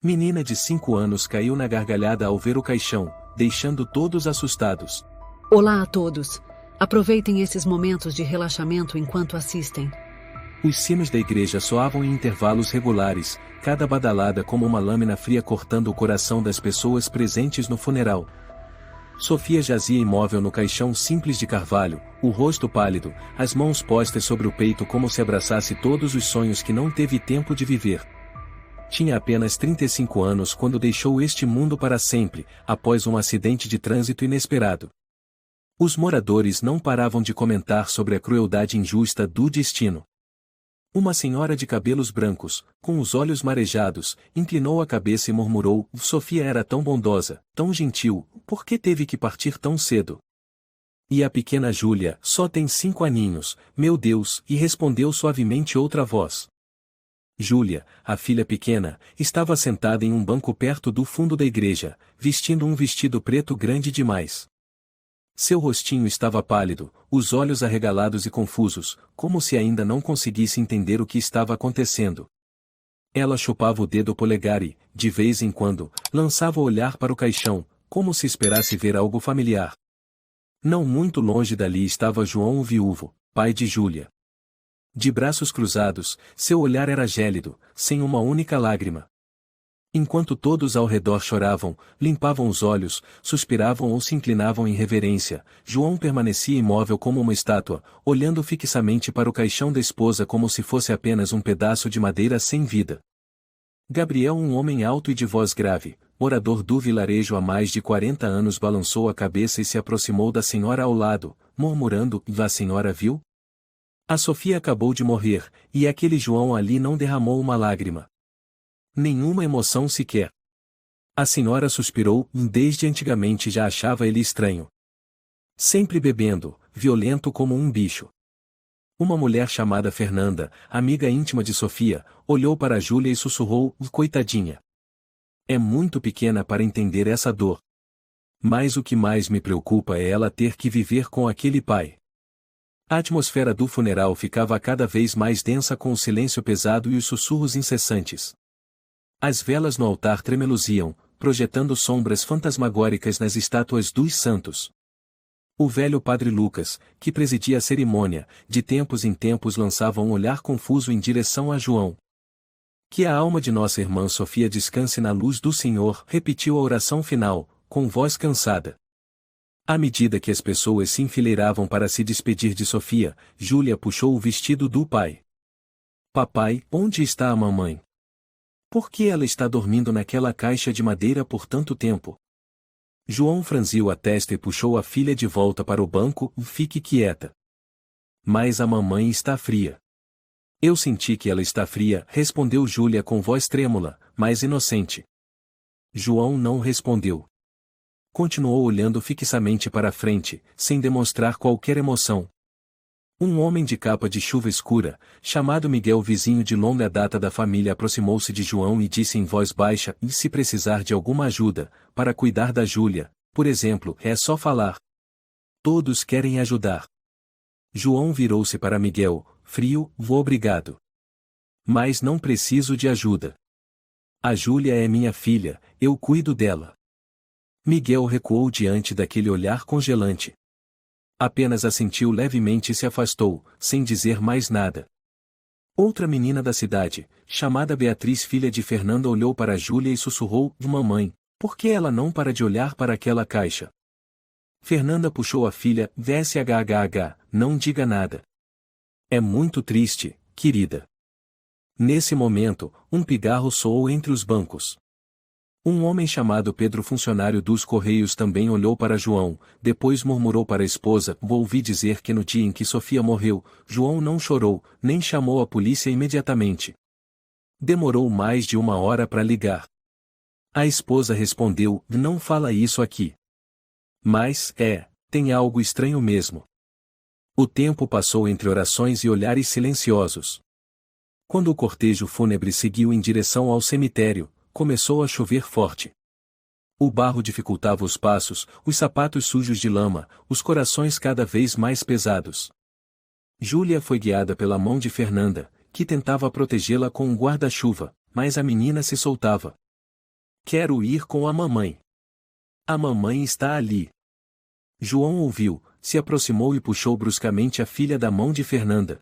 Menina de 5 anos caiu na gargalhada ao ver o caixão, deixando todos assustados. Olá a todos. Aproveitem esses momentos de relaxamento enquanto assistem. Os sinos da igreja soavam em intervalos regulares, cada badalada como uma lâmina fria cortando o coração das pessoas presentes no funeral. Sofia jazia imóvel no caixão simples de carvalho, o rosto pálido, as mãos postas sobre o peito como se abraçasse todos os sonhos que não teve tempo de viver. Tinha apenas 35 anos quando deixou este mundo para sempre, após um acidente de trânsito inesperado. Os moradores não paravam de comentar sobre a crueldade injusta do destino. Uma senhora de cabelos brancos, com os olhos marejados, inclinou a cabeça e murmurou: Sofia era tão bondosa, tão gentil, por que teve que partir tão cedo? E a pequena Júlia, só tem 5 aninhos, meu Deus, e respondeu suavemente outra voz. Júlia, a filha pequena, estava sentada em um banco perto do fundo da igreja, vestindo um vestido preto grande demais. Seu rostinho estava pálido, os olhos arregalados e confusos, como se ainda não conseguisse entender o que estava acontecendo. Ela chupava o dedo polegar e, de vez em quando, lançava o olhar para o caixão, como se esperasse ver algo familiar. Não muito longe dali estava João o viúvo, pai de Júlia. De braços cruzados, seu olhar era gélido, sem uma única lágrima. Enquanto todos ao redor choravam, limpavam os olhos, suspiravam ou se inclinavam em reverência, João permanecia imóvel como uma estátua, olhando fixamente para o caixão da esposa como se fosse apenas um pedaço de madeira sem vida. Gabriel, um homem alto e de voz grave, morador do vilarejo há mais de 40 anos, balançou a cabeça e se aproximou da senhora ao lado, murmurando: a senhora viu? A Sofia acabou de morrer, e aquele João ali não derramou uma lágrima. Nenhuma emoção sequer. A senhora suspirou, desde antigamente já achava ele estranho. Sempre bebendo, violento como um bicho. Uma mulher chamada Fernanda, amiga íntima de Sofia, olhou para Júlia e sussurrou: coitadinha. É muito pequena para entender essa dor. Mas o que mais me preocupa é ela ter que viver com aquele pai. A atmosfera do funeral ficava cada vez mais densa com o silêncio pesado e os sussurros incessantes. As velas no altar tremeluziam, projetando sombras fantasmagóricas nas estátuas dos santos. O velho padre Lucas, que presidia a cerimônia, de tempos em tempos lançava um olhar confuso em direção a João. Que a alma de nossa irmã Sofia descanse na luz do Senhor, repetiu a oração final, com voz cansada. À medida que as pessoas se enfileiravam para se despedir de Sofia, Júlia puxou o vestido do pai. Papai, onde está a mamãe? Por que ela está dormindo naquela caixa de madeira por tanto tempo? João franziu a testa e puxou a filha de volta para o banco. Fique quieta. Mas a mamãe está fria. Eu senti que ela está fria, respondeu Júlia com voz trêmula, mas inocente. João não respondeu. Continuou olhando fixamente para a frente, sem demonstrar qualquer emoção. Um homem de capa de chuva escura, chamado Miguel, vizinho de longa data da família, aproximou-se de João e disse em voz baixa: e se precisar de alguma ajuda, para cuidar da Júlia, por exemplo, é só falar. Todos querem ajudar. João virou-se para Miguel: frio, vou obrigado. Mas não preciso de ajuda. A Júlia é minha filha, eu cuido dela. Miguel recuou diante daquele olhar congelante. Apenas assentiu levemente e se afastou, sem dizer mais nada. Outra menina da cidade, chamada Beatriz, filha de Fernanda, olhou para Júlia e sussurrou: mamãe, por que ela não para de olhar para aquela caixa? Fernanda puxou a filha: vshhh, não diga nada. É muito triste, querida. Nesse momento, um pigarro soou entre os bancos. Um homem chamado Pedro, funcionário dos Correios, também olhou para João, depois murmurou para a esposa: ouvi dizer que no dia em que Sofia morreu, João não chorou, nem chamou a polícia imediatamente. Demorou mais de 1 hora para ligar. A esposa respondeu: não fala isso aqui. Mas, tem algo estranho mesmo. O tempo passou entre orações e olhares silenciosos. Quando o cortejo fúnebre seguiu em direção ao cemitério, começou a chover forte. O barro dificultava os passos, os sapatos sujos de lama, os corações cada vez mais pesados. Júlia foi guiada pela mão de Fernanda, que tentava protegê-la com um guarda-chuva, mas a menina se soltava. Quero ir com a mamãe. A mamãe está ali. João ouviu, se aproximou e puxou bruscamente a filha da mão de Fernanda.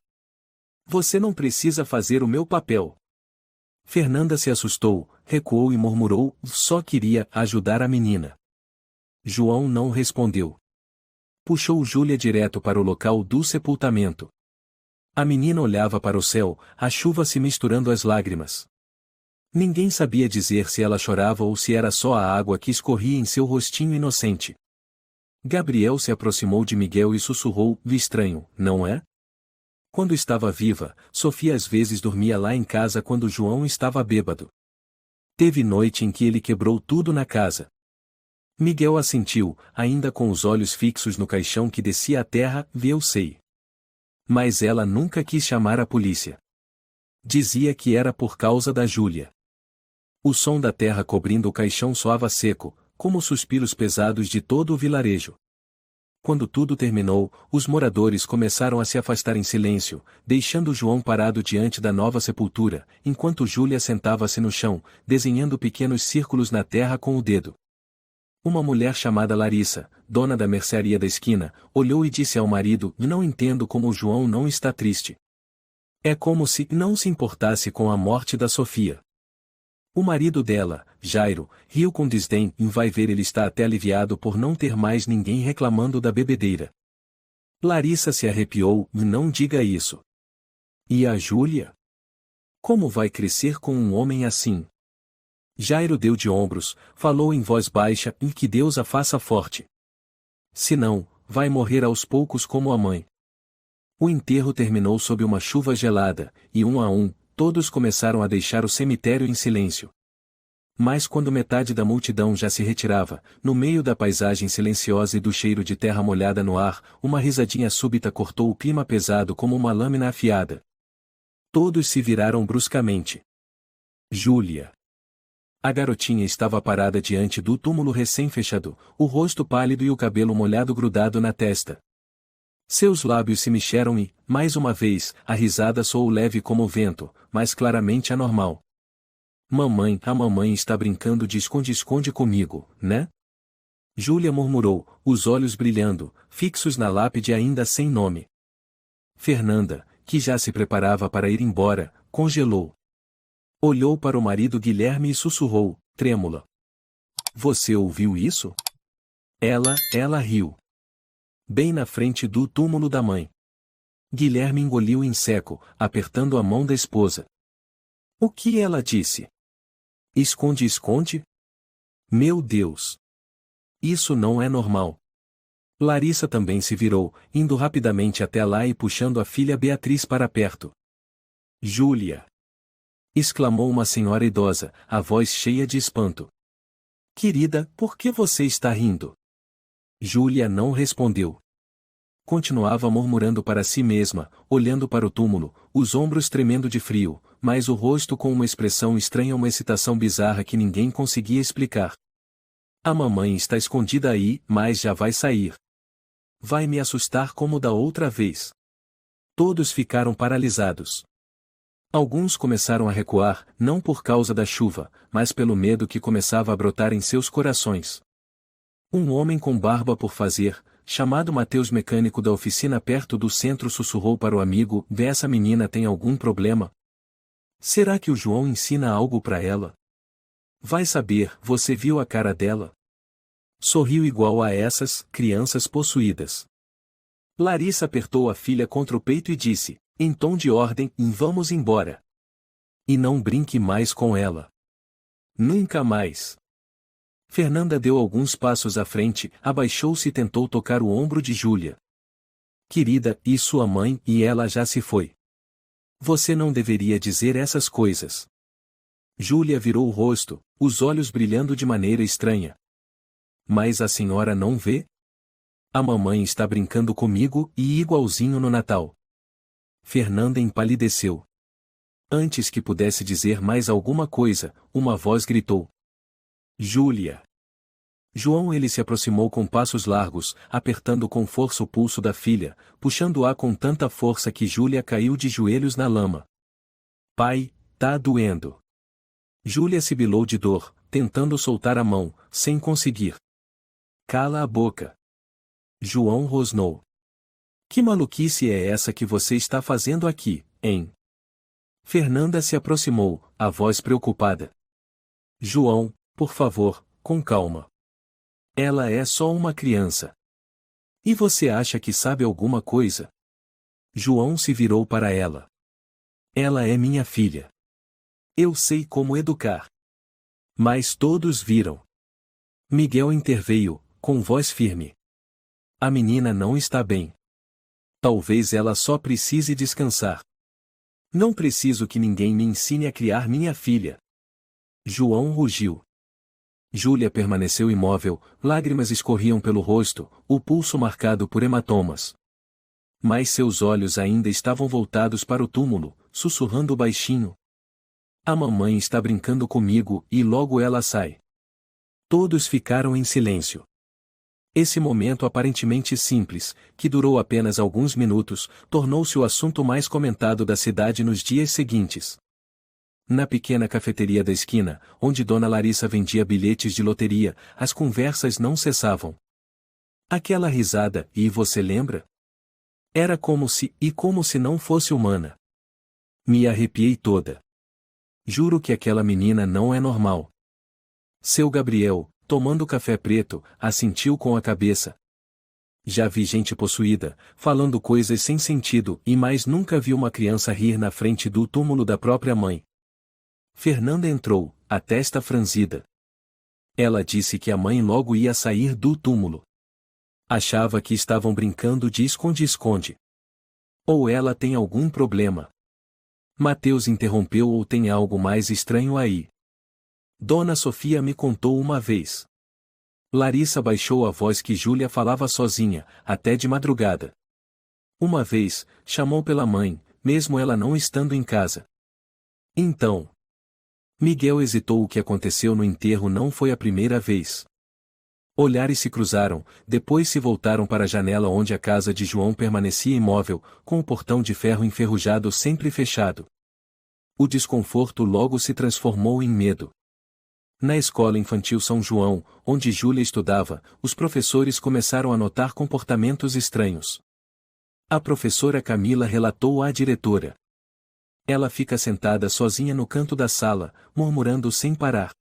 Você não precisa fazer o meu papel. Fernanda se assustou, recuou e murmurou, só queria ajudar a menina. João não respondeu. Puxou Júlia direto para o local do sepultamento. A menina olhava para o céu, a chuva se misturando às lágrimas. Ninguém sabia dizer se ela chorava ou se era só a água que escorria em seu rostinho inocente. Gabriel se aproximou de Miguel e sussurrou, estranho, não é? Quando estava viva, Sofia às vezes dormia lá em casa quando João estava bêbado. Teve noite em que ele quebrou tudo na casa. Miguel assentiu, ainda com os olhos fixos no caixão que descia à terra, eu sei. Mas ela nunca quis chamar a polícia. Dizia que era por causa da Júlia. O som da terra cobrindo o caixão soava seco, como suspiros pesados de todo o vilarejo. Quando tudo terminou, os moradores começaram a se afastar em silêncio, deixando João parado diante da nova sepultura, enquanto Júlia sentava-se no chão, desenhando pequenos círculos na terra com o dedo. Uma mulher chamada Larissa, dona da mercearia da esquina, olhou e disse ao marido, não entendo como o João não está triste. É como se não se importasse com a morte da Sofia. O marido dela, Jairo, riu com desdém e vai ver ele está até aliviado por não ter mais ninguém reclamando da bebedeira. Larissa se arrepiou, não diga isso. E a Júlia? Como vai crescer com um homem assim? Jairo deu de ombros, falou em voz baixa e que Deus a faça forte. Senão, vai morrer aos poucos como a mãe. O enterro terminou sob uma chuva gelada, e um a um, todos começaram a deixar o cemitério em silêncio. Mas quando metade da multidão já se retirava, no meio da paisagem silenciosa e do cheiro de terra molhada no ar, uma risadinha súbita cortou o clima pesado como uma lâmina afiada. Todos se viraram bruscamente. Júlia. A garotinha estava parada diante do túmulo recém-fechado, o rosto pálido e o cabelo molhado grudado na testa. Seus lábios se mexeram e, mais uma vez, a risada soou leve como o vento, mas claramente anormal. Mamãe, a mamãe está brincando de esconde-esconde comigo, né? Júlia murmurou, os olhos brilhando, fixos na lápide ainda sem nome. Fernanda, que já se preparava para ir embora, congelou. Olhou para o marido Guilherme e sussurrou, trêmula. Você ouviu isso? Ela riu. Bem na frente do túmulo da mãe. Guilherme engoliu em seco, apertando a mão da esposa. O que ela disse? Esconde-esconde? Meu Deus! Isso não é normal. Larissa também se virou, indo rapidamente até lá e puxando a filha Beatriz para perto. Júlia! Exclamou uma senhora idosa, a voz cheia de espanto. Querida, por que você está rindo? Júlia não respondeu. Continuava murmurando para si mesma, olhando para o túmulo, os ombros tremendo de frio, mas o rosto com uma expressão estranha, uma excitação bizarra que ninguém conseguia explicar. A mamãe está escondida aí, mas já vai sair. Vai me assustar como da outra vez. Todos ficaram paralisados. Alguns começaram a recuar, não por causa da chuva, mas pelo medo que começava a brotar em seus corações. Um homem com barba por fazer, chamado Mateus, mecânico da oficina perto do centro, sussurrou para o amigo, essa menina tem algum problema? Será que o João ensina algo para ela? Vai saber, você viu a cara dela? Sorriu igual a essas crianças possuídas. Larissa apertou a filha contra o peito e disse, em tom de ordem, vamos embora. E não brinque mais com ela. Nunca mais. Fernanda deu alguns passos à frente, abaixou-se e tentou tocar o ombro de Júlia. Querida, e sua mãe, e ela já se foi. Você não deveria dizer essas coisas. Júlia virou o rosto, os olhos brilhando de maneira estranha. Mas a senhora não vê? A mamãe está brincando comigo, e igualzinho no Natal. Fernanda empalideceu. Antes que pudesse dizer mais alguma coisa, uma voz gritou. Júlia. João ele se aproximou com passos largos, apertando com força o pulso da filha, puxando-a com tanta força que Júlia caiu de joelhos na lama. Pai, tá doendo. Júlia sibilou de dor, tentando soltar a mão, sem conseguir. Cala a boca. João rosnou. Que maluquice é essa que você está fazendo aqui, hein? Fernanda se aproximou, a voz preocupada. João, por favor, com calma. Ela é só uma criança. E você acha que sabe alguma coisa? João se virou para ela. Ela é minha filha. Eu sei como educar. Mas todos viram. Miguel interveio, com voz firme. A menina não está bem. Talvez ela só precise descansar. Não preciso que ninguém me ensine a criar minha filha. João rugiu. Júlia permaneceu imóvel, lágrimas escorriam pelo rosto, o pulso marcado por hematomas. Mas seus olhos ainda estavam voltados para o túmulo, sussurrando baixinho. A mamãe está brincando comigo e logo ela sai. Todos ficaram em silêncio. Esse momento aparentemente simples, que durou apenas alguns minutos, tornou-se o assunto mais comentado da cidade nos dias seguintes. Na pequena cafeteria da esquina, onde Dona Larissa vendia bilhetes de loteria, as conversas não cessavam. Aquela risada, e você lembra? Era como se não fosse humana. Me arrepiei toda. Juro que aquela menina não é normal. Seu Gabriel, tomando café preto, assentiu com a cabeça. Já vi gente possuída, falando coisas sem sentido, mas nunca vi uma criança rir na frente do túmulo da própria mãe. Fernanda entrou, a testa franzida. Ela disse que a mãe logo ia sair do túmulo. Achava que estavam brincando de esconde-esconde. Ou ela tem algum problema. Mateus interrompeu ou tem algo mais estranho aí. Dona Sofia me contou uma vez. Larissa baixou a voz que Júlia falava sozinha, até de madrugada. Uma vez, chamou pela mãe, mesmo ela não estando em casa. Então. Miguel hesitou. O que aconteceu no enterro não foi a primeira vez. Olhares se cruzaram, depois se voltaram para a janela onde a casa de João permanecia imóvel, com o portão de ferro enferrujado sempre fechado. O desconforto logo se transformou em medo. Na escola infantil São João, onde Júlia estudava, os professores começaram a notar comportamentos estranhos. A professora Camila relatou à diretora. Ela fica sentada sozinha no canto da sala, murmurando sem parar.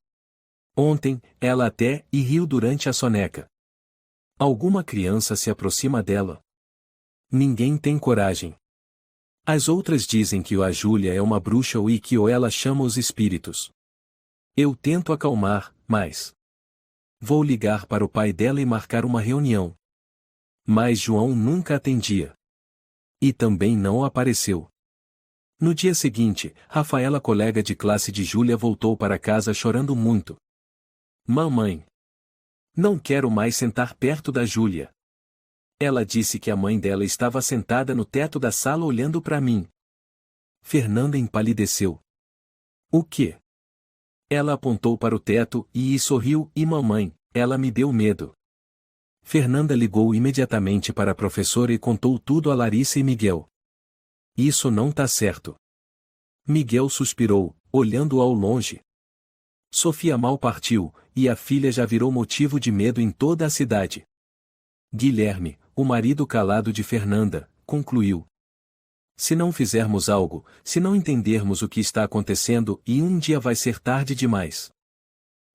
Ontem, ela até riu durante a soneca. Alguma criança se aproxima dela. Ninguém tem coragem. As outras dizem que a Júlia é uma bruxa e que ela chama os espíritos. Eu tento acalmar, mas... Vou ligar para o pai dela e marcar uma reunião. Mas João nunca atendia. E também não apareceu. No dia seguinte, Rafaela, colega de classe de Júlia, voltou para casa chorando muito. Mamãe. Não quero mais sentar perto da Júlia. Ela disse que a mãe dela estava sentada no teto da sala olhando para mim. Fernanda empalideceu. O quê? Ela apontou para o teto e sorriu. E mamãe, ela me deu medo. Fernanda ligou imediatamente para a professora e contou tudo a Larissa e Miguel. Isso não tá certo. Miguel suspirou, olhando ao longe. Sofia mal partiu, e a filha já virou motivo de medo em toda a cidade. Guilherme, o marido calado de Fernanda, concluiu. Se não fizermos algo, se não entendermos o que está acontecendo, um dia vai ser tarde demais.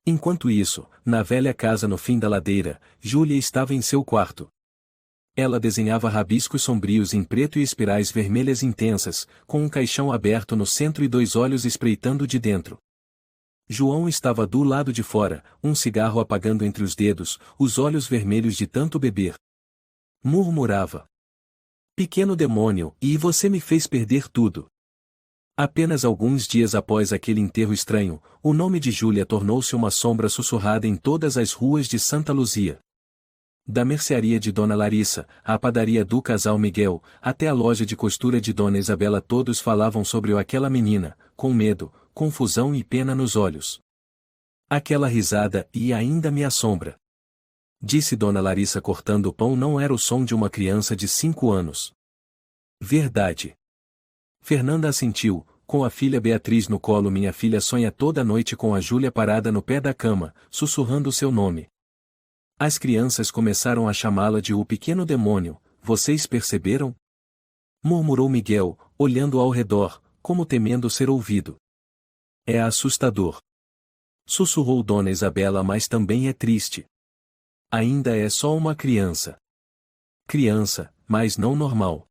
Enquanto isso, na velha casa no fim da ladeira, Júlia estava em seu quarto. Ela desenhava rabiscos sombrios em preto e espirais vermelhas intensas, com um caixão aberto no centro e 2 olhos espreitando de dentro. João estava do lado de fora, um cigarro apagando entre os dedos, os olhos vermelhos de tanto beber. Murmurava. Pequeno demônio, e você me fez perder tudo. Apenas alguns dias após aquele enterro estranho, o nome de Júlia tornou-se uma sombra sussurrada em todas as ruas de Santa Luzia. Da mercearia de Dona Larissa, à padaria do casal Miguel, até a loja de costura de Dona Isabela, todos falavam sobre aquela menina, com medo, confusão e pena nos olhos. Aquela risada ainda me assombra. Disse Dona Larissa cortando o pão. Não era o som de uma criança de 5 anos. Verdade. Fernanda assentiu, com a filha Beatriz no colo. Minha filha sonha toda noite com a Júlia parada no pé da cama, sussurrando seu nome. As crianças começaram a chamá-la de o pequeno demônio. Vocês perceberam? Murmurou Miguel, olhando ao redor, como temendo ser ouvido. É assustador. Sussurrou Dona Isabela, mas também é triste. Ainda é só uma criança. Criança, mas não normal.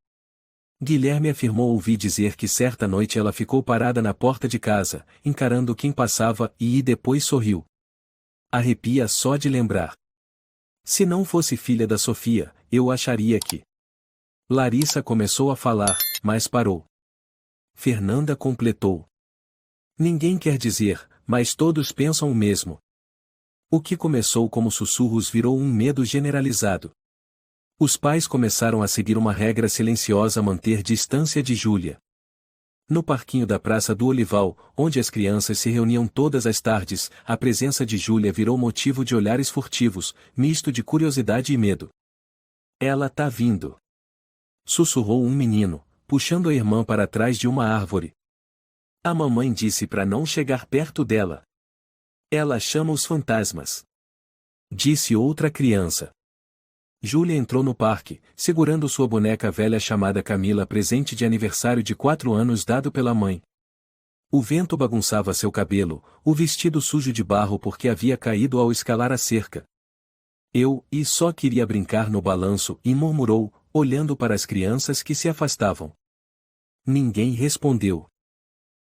Guilherme afirmou ouvir dizer que certa noite ela ficou parada na porta de casa, encarando quem passava e depois sorriu. Arrepia só de lembrar. Se não fosse filha da Sofia, eu acharia que... Larissa começou a falar, mas parou. Fernanda completou. Ninguém quer dizer, mas todos pensam o mesmo. O que começou como sussurros virou um medo generalizado. Os pais começaram a seguir uma regra silenciosa: manter distância de Júlia. No parquinho da Praça do Olival, onde as crianças se reuniam todas as tardes, a presença de Júlia virou motivo de olhares furtivos, misto de curiosidade e medo. Ela tá vindo. Sussurrou um menino, puxando a irmã para trás de uma árvore. A mamãe disse para não chegar perto dela. Ela chama os fantasmas. Disse outra criança. Júlia entrou no parque, segurando sua boneca velha chamada Camila, presente de aniversário de 4 anos dado pela mãe. O vento bagunçava seu cabelo, o vestido sujo de barro porque havia caído ao escalar a cerca. E só queria brincar no balanço, e murmurou, olhando para as crianças que se afastavam. Ninguém respondeu.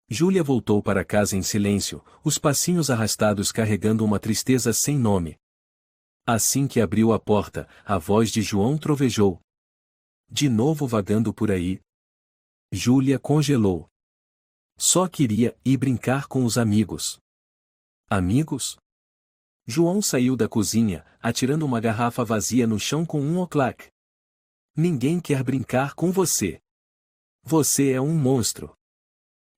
Júlia voltou para casa em silêncio, os passinhos arrastados carregando uma tristeza sem nome. Assim que abriu a porta, a voz de João trovejou. De novo vagando por aí? Júlia congelou. Só queria ir brincar com os amigos. Amigos? João saiu da cozinha, atirando uma garrafa vazia no chão com um oclac. Ninguém quer brincar com você. Você é um monstro.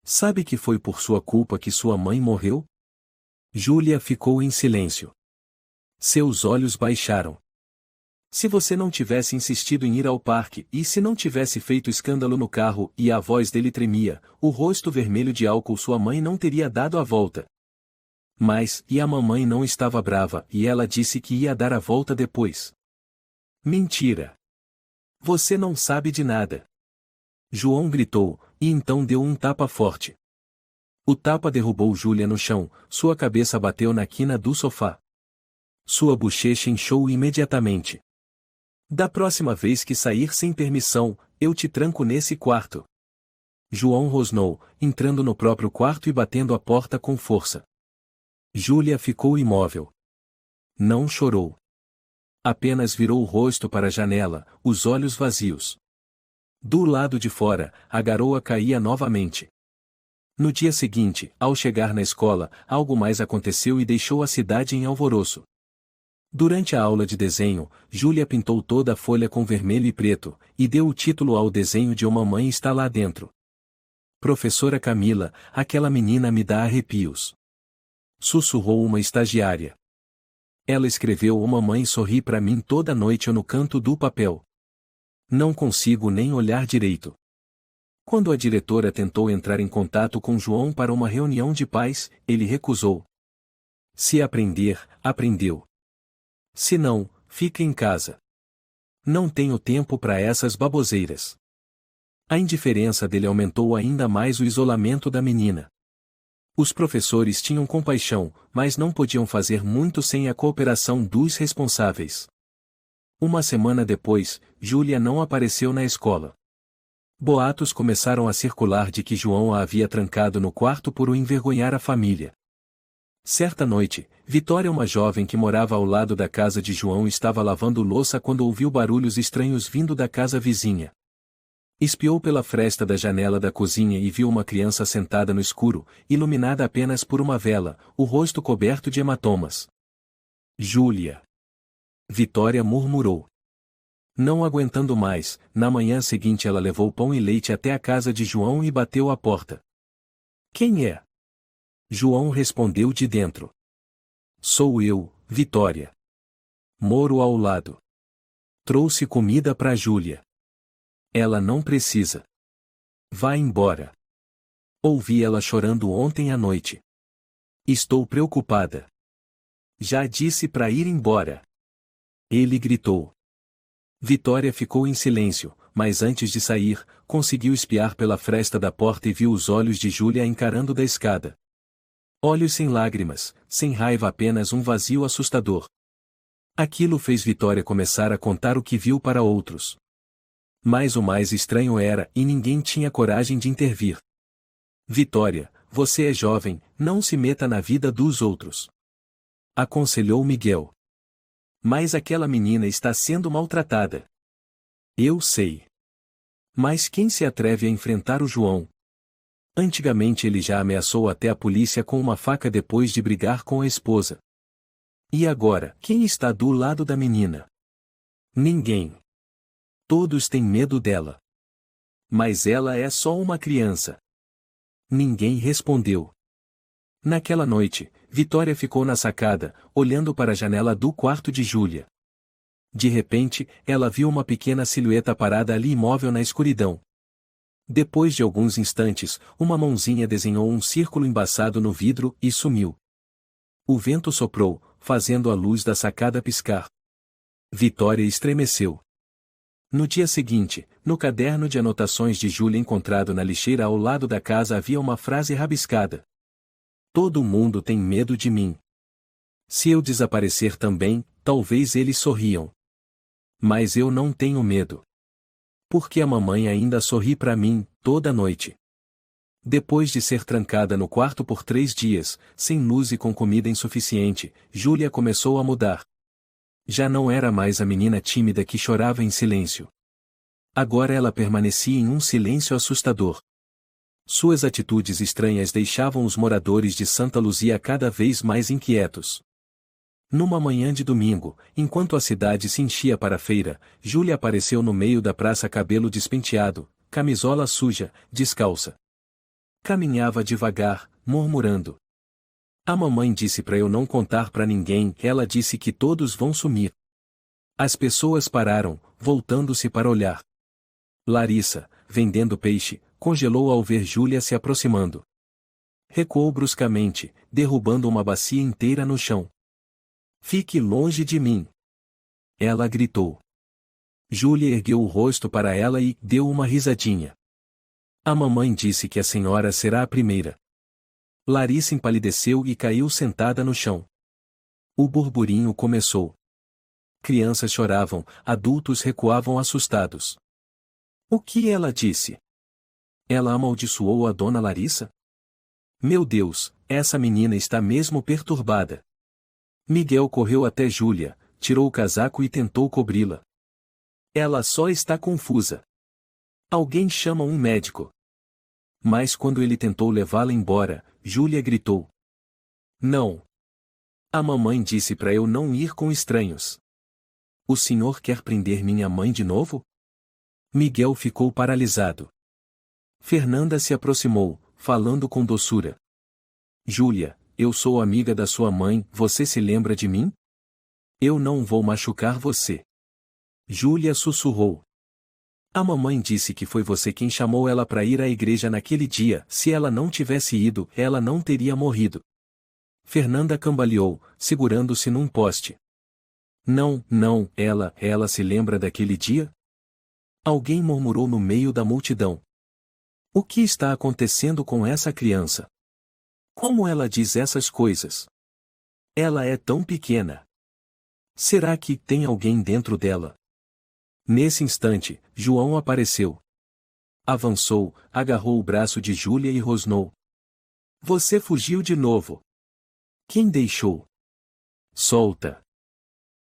Sabe que foi por sua culpa que sua mãe morreu? Júlia ficou em silêncio. Seus olhos baixaram. Se você não tivesse insistido em ir ao parque, e se não tivesse feito escândalo no carro, e a voz dele tremia, o rosto vermelho de álcool, sua mãe não teria dado a volta. Mas, e a mamãe não estava brava, e ela disse que ia dar a volta depois. Mentira. Você não sabe de nada. João gritou, e então deu um tapa forte. O tapa derrubou Júlia no chão, sua cabeça bateu na quina do sofá. Sua bochecha inchou imediatamente. Da próxima vez que sair sem permissão, eu te tranco nesse quarto. João rosnou, entrando no próprio quarto e batendo a porta com força. Júlia ficou imóvel. Não chorou. Apenas virou o rosto para a janela, os olhos vazios. Do lado de fora, a garoa caía novamente. No dia seguinte, ao chegar na escola, algo mais aconteceu e deixou a cidade em alvoroço. Durante a aula de desenho, Júlia pintou toda a folha com vermelho e preto, e deu o título ao desenho de Uma Mãe Está Lá Dentro. Professora Camila, aquela menina me dá arrepios. Sussurrou uma estagiária. Ela escreveu Uma Mãe Sorri para mim toda noite no canto do papel. Não consigo nem olhar direito. Quando a diretora tentou entrar em contato com João para uma reunião de pais, ele recusou. Se aprender, aprendeu. Se não, fica em casa. Não tenho tempo para essas baboseiras. A indiferença dele aumentou ainda mais o isolamento da menina. Os professores tinham compaixão, mas não podiam fazer muito sem a cooperação dos responsáveis. Uma semana depois, Júlia não apareceu na escola. Boatos começaram a circular de que João a havia trancado no quarto por o envergonhar a família. Certa noite, Vitória, uma jovem que morava ao lado da casa de João, estava lavando louça quando ouviu barulhos estranhos vindo da casa vizinha. Espiou pela fresta da janela da cozinha e viu uma criança sentada no escuro, iluminada apenas por uma vela, o rosto coberto de hematomas. Júlia. Vitória murmurou. Não aguentando mais, na manhã seguinte ela levou pão e leite até a casa de João e bateu à porta. Quem é? João respondeu de dentro. Sou eu, Vitória. Moro ao lado. Trouxe comida para Júlia. Ela não precisa. Vá embora. Ouvi ela chorando ontem à noite. Estou preocupada. Já disse para ir embora. Ele gritou. Vitória ficou em silêncio, mas antes de sair, conseguiu espiar pela fresta da porta e viu os olhos de Júlia encarando da escada. Olhos sem lágrimas, sem raiva, apenas um vazio assustador. Aquilo fez Vitória começar a contar o que viu para outros. Mas o mais estranho era, e ninguém tinha coragem de intervir. Vitória, você é jovem, não se meta na vida dos outros. Aconselhou Miguel. Mas aquela menina está sendo maltratada. Eu sei. Mas quem se atreve a enfrentar o João? Antigamente ele já ameaçou até a polícia com uma faca depois de brigar com a esposa. E agora, quem está do lado da menina? Ninguém. Todos têm medo dela. Mas ela é só uma criança. Ninguém respondeu. Naquela noite, Vitória ficou na sacada, olhando para a janela do quarto de Júlia. De repente, ela viu uma pequena silhueta parada ali imóvel na escuridão. Depois de alguns instantes, uma mãozinha desenhou um círculo embaçado no vidro e sumiu. O vento soprou, fazendo a luz da sacada piscar. Vitória estremeceu. No dia seguinte, no caderno de anotações de Júlia encontrado na lixeira ao lado da casa havia uma frase rabiscada. Todo mundo tem medo de mim. Se eu desaparecer também, talvez eles sorriam. Mas eu não tenho medo. Porque a mamãe ainda sorri para mim, toda noite. Depois de ser trancada no quarto por 3 dias, sem luz e com comida insuficiente, Júlia começou a mudar. Já não era mais a menina tímida que chorava em silêncio. Agora ela permanecia em um silêncio assustador. Suas atitudes estranhas deixavam os moradores de Santa Luzia cada vez mais inquietos. Numa manhã de domingo, enquanto a cidade se enchia para a feira, Júlia apareceu no meio da praça, cabelo despenteado, camisola suja, descalça. Caminhava devagar, murmurando. A mamãe disse para eu não contar para ninguém, ela disse que todos vão sumir. As pessoas pararam, voltando-se para olhar. Larissa, vendendo peixe, congelou ao ver Júlia se aproximando. Recuou bruscamente, derrubando uma bacia inteira no chão. Fique longe de mim! Ela gritou. Júlia ergueu o rosto para ela e deu uma risadinha. A mamãe disse que a senhora será a primeira. Larissa empalideceu e caiu sentada no chão. O burburinho começou. Crianças choravam, adultos recuavam assustados. O que ela disse? Ela amaldiçoou a dona Larissa? Meu Deus, essa menina está mesmo perturbada. Miguel correu até Júlia, tirou o casaco e tentou cobri-la. Ela só está confusa. Alguém chama um médico. Mas quando ele tentou levá-la embora, Júlia gritou. Não. A mamãe disse para eu não ir com estranhos. O senhor quer prender minha mãe de novo? Miguel ficou paralisado. Fernanda se aproximou, falando com doçura. Júlia, eu sou amiga da sua mãe, você se lembra de mim? Eu não vou machucar você. Júlia sussurrou. A mamãe disse que foi você quem chamou ela para ir à igreja naquele dia, se ela não tivesse ido, ela não teria morrido. Fernanda cambaleou, segurando-se num poste. Não, ela se lembra daquele dia? Alguém murmurou no meio da multidão. O que está acontecendo com essa criança? Como ela diz essas coisas? Ela é tão pequena. Será que tem alguém dentro dela? Nesse instante, João apareceu. Avançou, agarrou o braço de Júlia e rosnou. Você fugiu de novo. Quem deixou? Solta.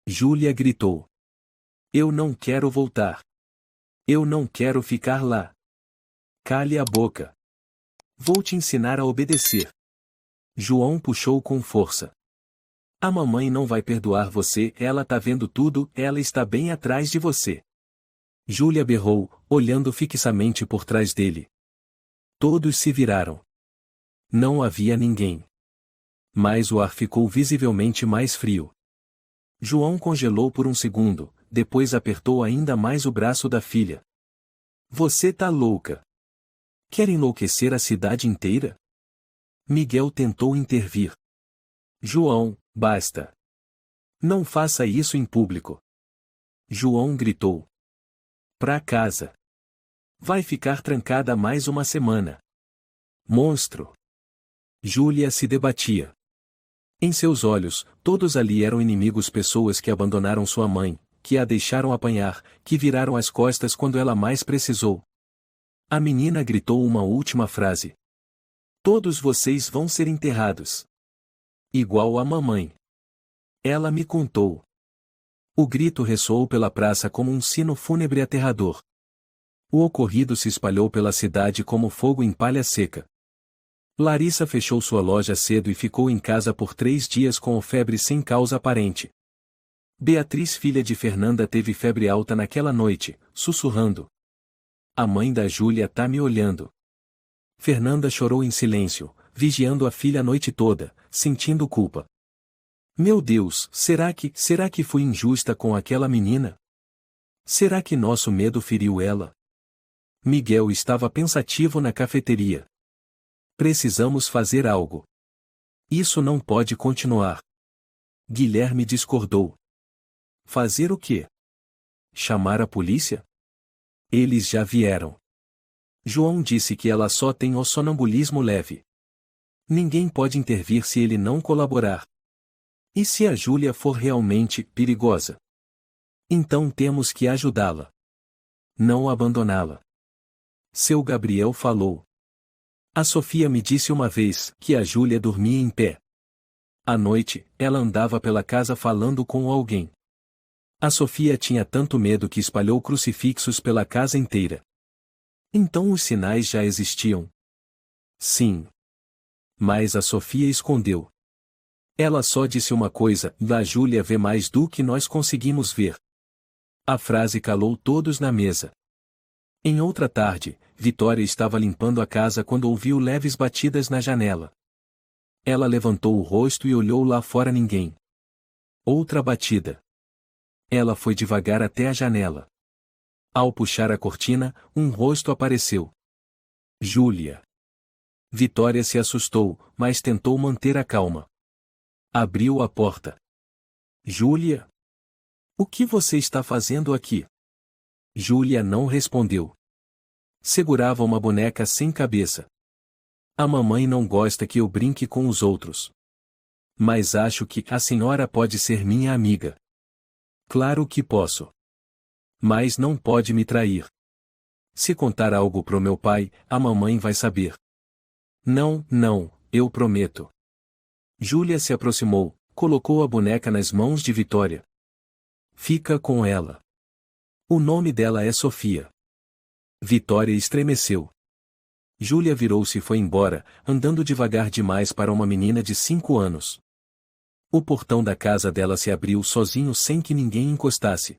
Júlia gritou. Eu não quero voltar. Eu não quero ficar lá. Cale a boca. Vou te ensinar a obedecer. João puxou com força. A mamãe não vai perdoar você, ela tá vendo tudo, ela está bem atrás de você. Júlia berrou, olhando fixamente por trás dele. Todos se viraram. Não havia ninguém. Mas o ar ficou visivelmente mais frio. João congelou por um segundo, depois apertou ainda mais o braço da filha. Você tá louca. Quer enlouquecer a cidade inteira? Miguel tentou intervir. João, basta. Não faça isso em público. João gritou. Pra casa. Vai ficar trancada mais uma semana. Monstro. Júlia se debatia. Em seus olhos, todos ali eram inimigos, pessoas que abandonaram sua mãe, que a deixaram apanhar, que viraram as costas quando ela mais precisou. A menina gritou uma última frase. Todos vocês vão ser enterrados. Igual a mamãe. Ela me contou. O grito ressoou pela praça como um sino fúnebre aterrador. O ocorrido se espalhou pela cidade como fogo em palha seca. Larissa fechou sua loja cedo e ficou em casa por 3 dias com febre sem causa aparente. Beatriz, filha de Fernanda, teve febre alta naquela noite, sussurrando. A mãe da Júlia tá me olhando. Fernanda chorou em silêncio, vigiando a filha a noite toda, sentindo culpa. Meu Deus, será que fui injusta com aquela menina? Será que nosso medo feriu ela? Miguel estava pensativo na cafeteria. Precisamos fazer algo. Isso não pode continuar. Guilherme discordou. Fazer o quê? Chamar a polícia? Eles já vieram. João disse que ela só tem o sonambulismo leve. Ninguém pode intervir se ele não colaborar. E se a Júlia for realmente perigosa? Então temos que ajudá-la. Não abandoná-la. Seu Gabriel falou. A Sofia me disse uma vez que a Júlia dormia em pé. À noite, ela andava pela casa falando com alguém. A Sofia tinha tanto medo que espalhou crucifixos pela casa inteira. Então os sinais já existiam? Sim. Mas a Sofia escondeu. Ela só disse uma coisa: a Júlia vê mais do que nós conseguimos ver. A frase calou todos na mesa. Em outra tarde, Vitória estava limpando a casa quando ouviu leves batidas na janela. Ela levantou o rosto e olhou lá fora. Ninguém. Outra batida. Ela foi devagar até a janela. Ao puxar a cortina, um rosto apareceu. Júlia. Vitória se assustou, mas tentou manter a calma. Abriu a porta. Júlia? O que você está fazendo aqui? Júlia não respondeu. Segurava uma boneca sem cabeça. A mamãe não gosta que eu brinque com os outros. Mas acho que a senhora pode ser minha amiga. Claro que posso. Mas não pode me trair. Se contar algo pro meu pai, a mamãe vai saber. Não, eu prometo. Júlia se aproximou, colocou a boneca nas mãos de Vitória. Fica com ela. O nome dela é Sofia. Vitória estremeceu. Júlia virou-se e foi embora, andando devagar demais para uma menina de 5 anos. O portão da casa dela se abriu sozinho sem que ninguém encostasse.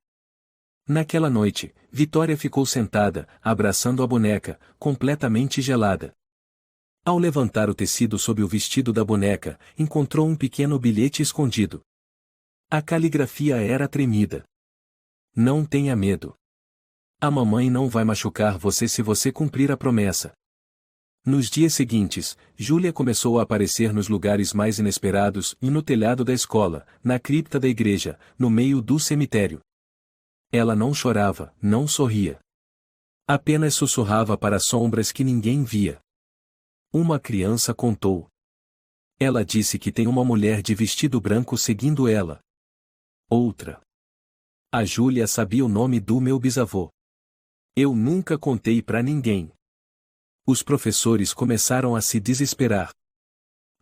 Naquela noite, Vitória ficou sentada, abraçando a boneca, completamente gelada. Ao levantar o tecido sob o vestido da boneca, encontrou um pequeno bilhete escondido. A caligrafia era tremida. Não tenha medo. A mamãe não vai machucar você se você cumprir a promessa. Nos dias seguintes, Júlia começou a aparecer nos lugares mais inesperados e no telhado da escola, na cripta da igreja, no meio do cemitério. Ela não chorava, não sorria. Apenas sussurrava para sombras que ninguém via. Uma criança contou. Ela disse que tem uma mulher de vestido branco seguindo ela. Outra. A Júlia sabia o nome do meu bisavô. Eu nunca contei para ninguém. Os professores começaram a se desesperar.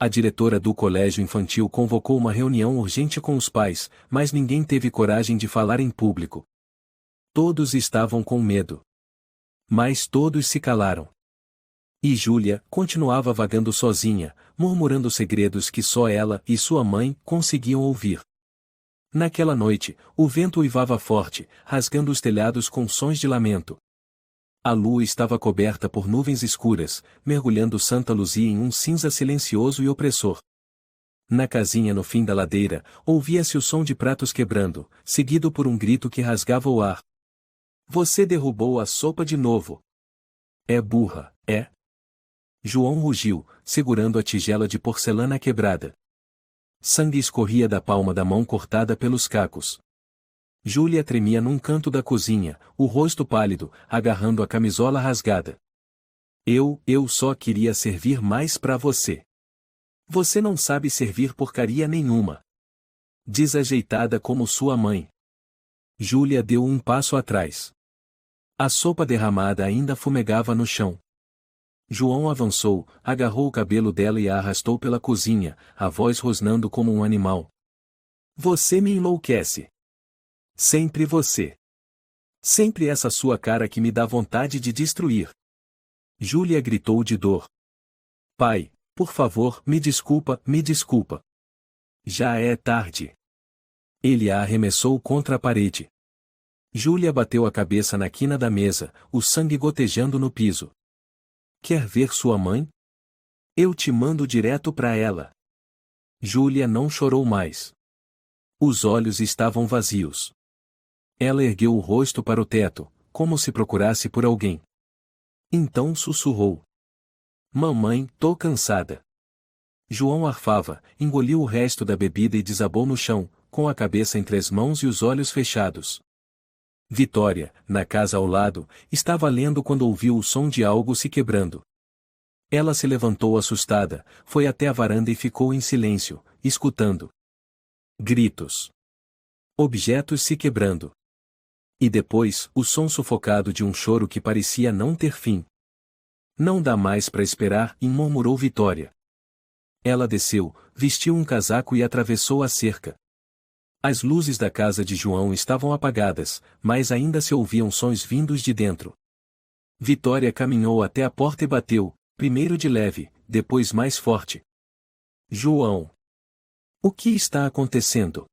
A diretora do colégio infantil convocou uma reunião urgente com os pais, mas ninguém teve coragem de falar em público. Todos estavam com medo. Mas todos se calaram. E Júlia continuava vagando sozinha, murmurando segredos que só ela e sua mãe conseguiam ouvir. Naquela noite, o vento uivava forte, rasgando os telhados com sons de lamento. A lua estava coberta por nuvens escuras, mergulhando Santa Luzia em um cinza silencioso e opressor. Na casinha no fim da ladeira, ouvia-se o som de pratos quebrando, seguido por um grito que rasgava o ar. Você derrubou a sopa de novo. É burra, é? João rugiu, segurando a tigela de porcelana quebrada. Sangue escorria da palma da mão cortada pelos cacos. Júlia tremia num canto da cozinha, o rosto pálido, agarrando a camisola rasgada. Eu só queria servir mais pra você. Você não sabe servir porcaria nenhuma. Desajeitada como sua mãe. Júlia deu um passo atrás. A sopa derramada ainda fumegava no chão. João avançou, agarrou o cabelo dela e a arrastou pela cozinha, a voz rosnando como um animal. Você me enlouquece. Sempre você. Sempre essa sua cara que me dá vontade de destruir. Júlia gritou de dor. Pai, por favor, me desculpa, me desculpa. Já é tarde. Ele a arremessou contra a parede. Júlia bateu a cabeça na quina da mesa, o sangue gotejando no piso. Quer ver sua mãe? Eu te mando direto pra ela. Júlia não chorou mais. Os olhos estavam vazios. Ela ergueu o rosto para o teto, como se procurasse por alguém. Então sussurrou. Mamãe, tô cansada. João arfava, engoliu o resto da bebida e desabou no chão, com a cabeça entre as mãos e os olhos fechados. Vitória, na casa ao lado, estava lendo quando ouviu o som de algo se quebrando. Ela se levantou assustada, foi até a varanda e ficou em silêncio, escutando. Gritos. Objetos se quebrando. E depois, o som sufocado de um choro que parecia não ter fim. Não dá mais para esperar, murmurou Vitória. Ela desceu, vestiu um casaco e atravessou a cerca. As luzes da casa de João estavam apagadas, mas ainda se ouviam sons vindos de dentro. Vitória caminhou até a porta e bateu, primeiro de leve, depois mais forte. João! O que está acontecendo?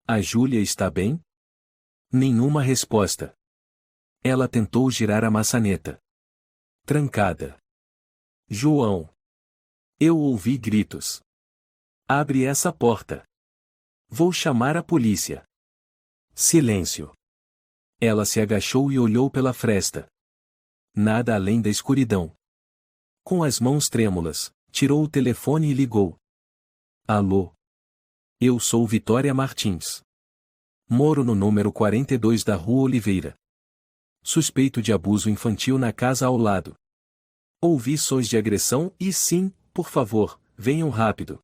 A Júlia está bem? Nenhuma resposta. Ela tentou girar a maçaneta. Trancada. João! Eu ouvi gritos. Abre essa porta. Vou chamar a polícia. Silêncio. Ela se agachou e olhou pela fresta. Nada além da escuridão. Com as mãos trêmulas, tirou o telefone e ligou. Alô? Eu sou Vitória Martins. Moro no número 42 da Rua Oliveira. Suspeito de abuso infantil na casa ao lado. Ouvi sons de agressão e sim, por favor, venham rápido.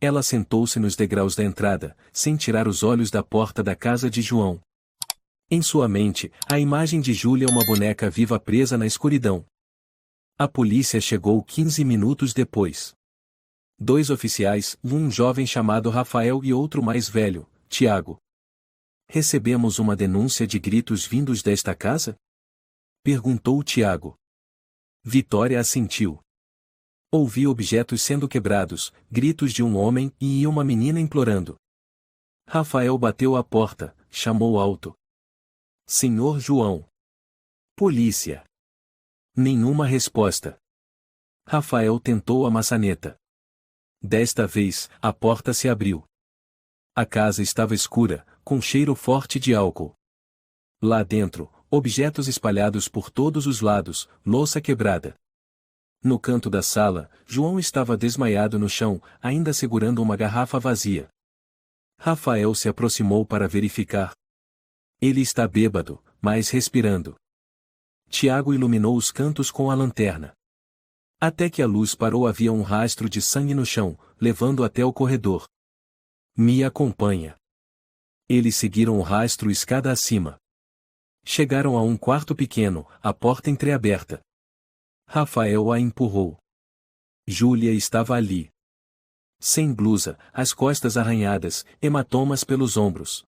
Ela sentou-se nos degraus da entrada, sem tirar os olhos da porta da casa de João. Em sua mente, a imagem de Júlia é uma boneca viva presa na escuridão. A polícia chegou 15 minutos depois. 2 oficiais, um jovem chamado Rafael e outro mais velho, Tiago. Recebemos uma denúncia de gritos vindos desta casa? Perguntou Tiago. Vitória assentiu. Ouvi objetos sendo quebrados, gritos de um homem e uma menina implorando. Rafael bateu à porta, chamou alto. Senhor João. Polícia. Nenhuma resposta. Rafael tentou a maçaneta. Desta vez, a porta se abriu. A casa estava escura, com cheiro forte de álcool. Lá dentro, objetos espalhados por todos os lados, louça quebrada. No canto da sala, João estava desmaiado no chão, ainda segurando uma garrafa vazia. Rafael se aproximou para verificar. Ele está bêbado, mas respirando. Tiago iluminou os cantos com a lanterna. Até que a luz parou, havia um rastro de sangue no chão, levando até o corredor. Me acompanha. Eles seguiram o rastro escada acima. Chegaram a um quarto pequeno, a porta entreaberta. Rafael a empurrou. Júlia estava ali. Sem blusa, as costas arranhadas, hematomas pelos ombros.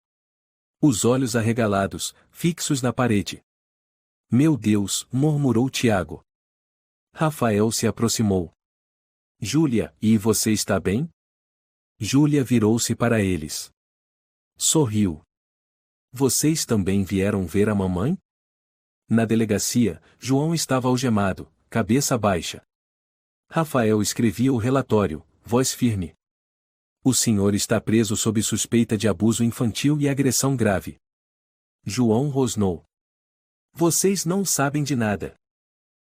Os olhos arregalados, fixos na parede. Meu Deus, murmurou Tiago. Rafael se aproximou. Júlia, e você está bem? Júlia virou-se para eles. Sorriu. Vocês também vieram ver a mamãe? Na delegacia, João estava algemado, cabeça baixa. Rafael escrevia o relatório, voz firme. O senhor está preso sob suspeita de abuso infantil e agressão grave. João rosnou. Vocês não sabem de nada.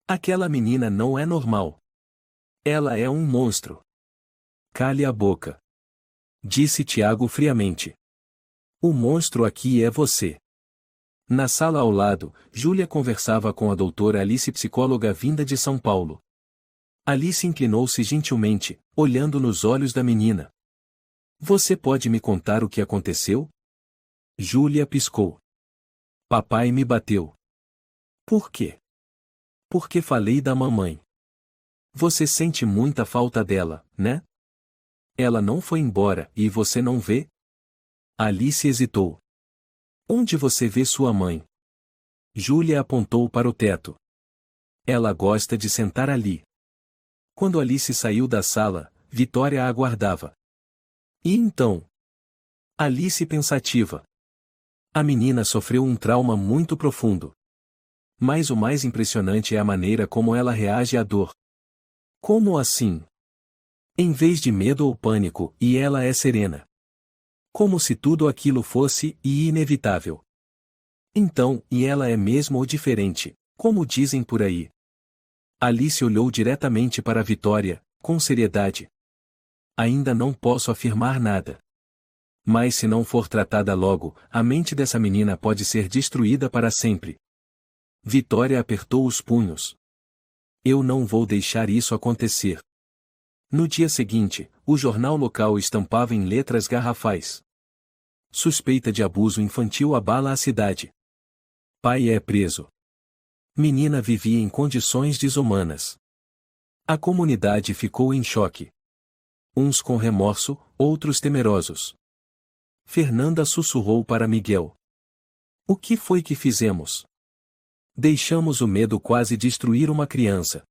Aquela menina não é normal. Ela é um monstro. Cale a boca, disse Tiago friamente. O monstro aqui é você. Na sala ao lado, Júlia conversava com a doutora Alice, psicóloga vinda de São Paulo. Alice inclinou-se gentilmente, olhando nos olhos da menina. Você pode me contar o que aconteceu? Júlia piscou. Papai me bateu. Por quê? Porque falei da mamãe. Você sente muita falta dela, né? Ela não foi embora e você não vê? Alice hesitou. Onde você vê sua mãe? Júlia apontou para o teto. Ela gosta de sentar ali. Quando Alice saiu da sala, Vitória a aguardava. E então? Alice pensativa. A menina sofreu um trauma muito profundo. Mas o mais impressionante é a maneira como ela reage à dor. Como assim? Em vez de medo ou pânico, e ela é serena. Como se tudo aquilo fosse inevitável. Então, e ela é mesmo ou diferente, como dizem por aí? Alice olhou diretamente para Vitória, com seriedade. Ainda não posso afirmar nada. Mas se não for tratada logo, a mente dessa menina pode ser destruída para sempre. Vitória apertou os punhos. Eu não vou deixar isso acontecer. No dia seguinte, o jornal local estampava em letras garrafais. Suspeita de abuso infantil abala a cidade. Pai é preso. Menina vivia em condições desumanas. A comunidade ficou em choque. Uns com remorso, outros temerosos. Fernanda sussurrou para Miguel. O que foi que fizemos? Deixamos o medo quase destruir uma criança.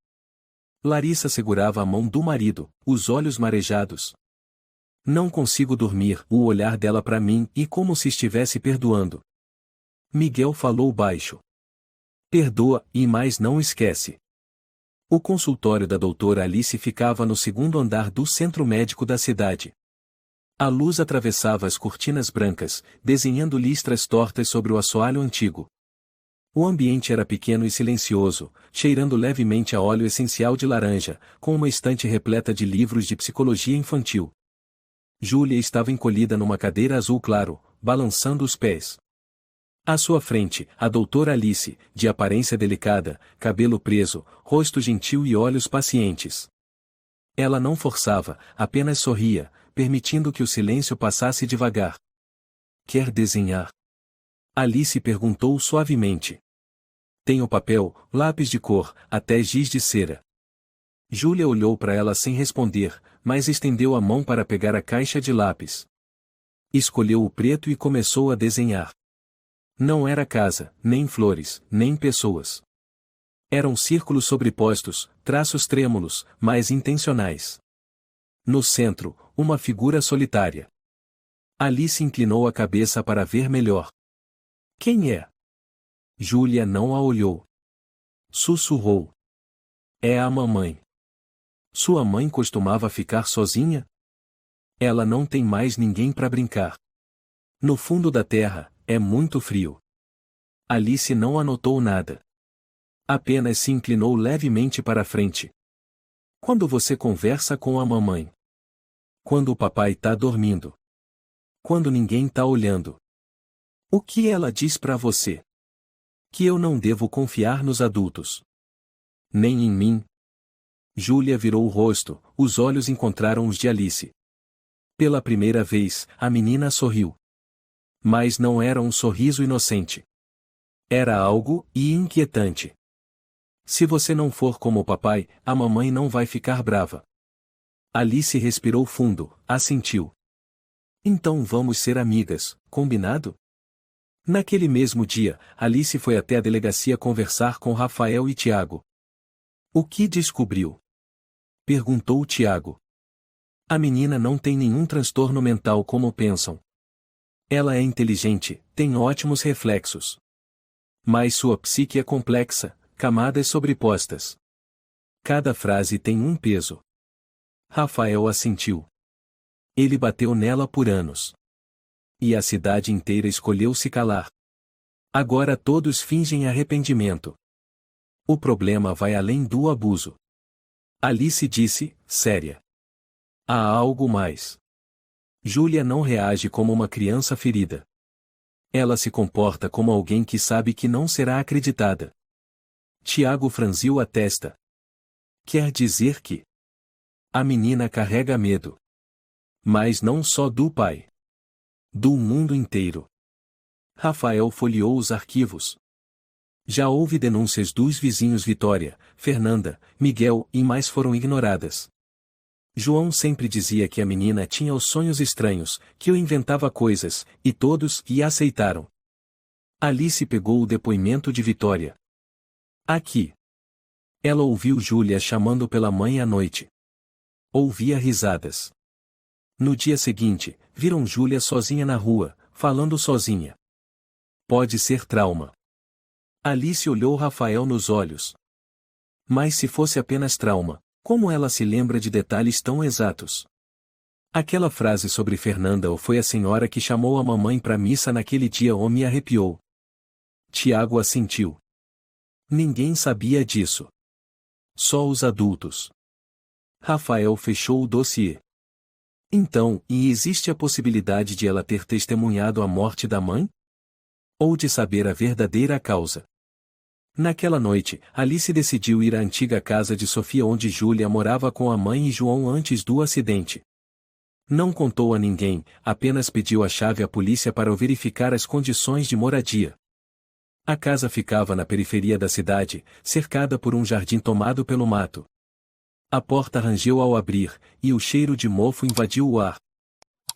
Larissa segurava a mão do marido, os olhos marejados. Não consigo dormir, o olhar dela para mim e como se estivesse perdoando. Miguel falou baixo. Perdoa, e mais não esquece. O consultório da doutora Alice ficava no segundo andar do centro médico da cidade. A luz atravessava as cortinas brancas, desenhando listras tortas sobre o assoalho antigo. O ambiente era pequeno e silencioso, cheirando levemente a óleo essencial de laranja, com uma estante repleta de livros de psicologia infantil. Júlia estava encolhida numa cadeira azul claro, balançando os pés. À sua frente, a doutora Alice, de aparência delicada, cabelo preso, rosto gentil e olhos pacientes. Ela não forçava, apenas sorria, permitindo que o silêncio passasse devagar. Quer desenhar? Alice perguntou suavemente. Tenho papel, lápis de cor, até giz de cera. Júlia olhou para ela sem responder, mas estendeu a mão para pegar a caixa de lápis. Escolheu o preto e começou a desenhar. Não era casa, nem flores, nem pessoas. Eram círculos sobrepostos, traços trêmulos, mas intencionais. No centro, uma figura solitária. Alice inclinou a cabeça para ver melhor. Quem é? Júlia não a olhou. Sussurrou. É a mamãe. Sua mãe costumava ficar sozinha? Ela não tem mais ninguém para brincar. No fundo da terra, é muito frio. Alice não anotou nada. Apenas se inclinou levemente para a frente. Quando você conversa com a mamãe? Quando o papai tá dormindo? Quando ninguém tá olhando? O que ela diz para você? Que eu não devo confiar nos adultos. Nem em mim. Júlia virou o rosto, os olhos encontraram os de Alice. Pela primeira vez, a menina sorriu. Mas não era um sorriso inocente. Era algo inquietante. Se você não for como o papai, a mamãe não vai ficar brava. Alice respirou fundo, assentiu. Então vamos ser amigas, combinado? Naquele mesmo dia, Alice foi até a delegacia conversar com Rafael e Tiago. O que descobriu? Perguntou Tiago. A menina não tem nenhum transtorno mental como pensam. Ela é inteligente, tem ótimos reflexos. Mas sua psique é complexa, camadas sobrepostas. Cada frase tem um peso. Rafael assentiu. Ele bateu nela por anos. E a cidade inteira escolheu se calar. Agora todos fingem arrependimento. O problema vai além do abuso. Alice disse, séria. Há algo mais. Júlia não reage como uma criança ferida. Ela se comporta como alguém que sabe que não será acreditada. Tiago franziu a testa. Quer dizer que a menina carrega medo. Mas não só do pai. Do mundo inteiro. Rafael folheou os arquivos. Já houve denúncias dos vizinhos Vitória, Fernanda, Miguel e mais foram ignoradas. João sempre dizia que a menina tinha os sonhos estranhos, que eu inventava coisas, e todos a aceitaram. Alice pegou o depoimento de Vitória. Aqui. Ela ouviu Júlia chamando pela mãe à noite. Ouvia risadas. No dia seguinte, viram Júlia sozinha na rua, falando sozinha. Pode ser trauma. Alice olhou Rafael nos olhos. Mas se fosse apenas trauma, como ela se lembra de detalhes tão exatos? Aquela frase sobre Fernanda ou foi a senhora que chamou a mamãe para missa naquele dia ou me arrepiou. Tiago assentiu. Ninguém sabia disso. Só os adultos. Rafael fechou o dossiê. Então, e existe a possibilidade de ela ter testemunhado a morte da mãe? Ou de saber a verdadeira causa? Naquela noite, Alice decidiu ir à antiga casa de Sofia onde Júlia morava com a mãe e João antes do acidente. Não contou a ninguém, apenas pediu a chave à polícia para verificar as condições de moradia. A casa ficava na periferia da cidade, cercada por um jardim tomado pelo mato. A porta rangeu ao abrir, e o cheiro de mofo invadiu o ar.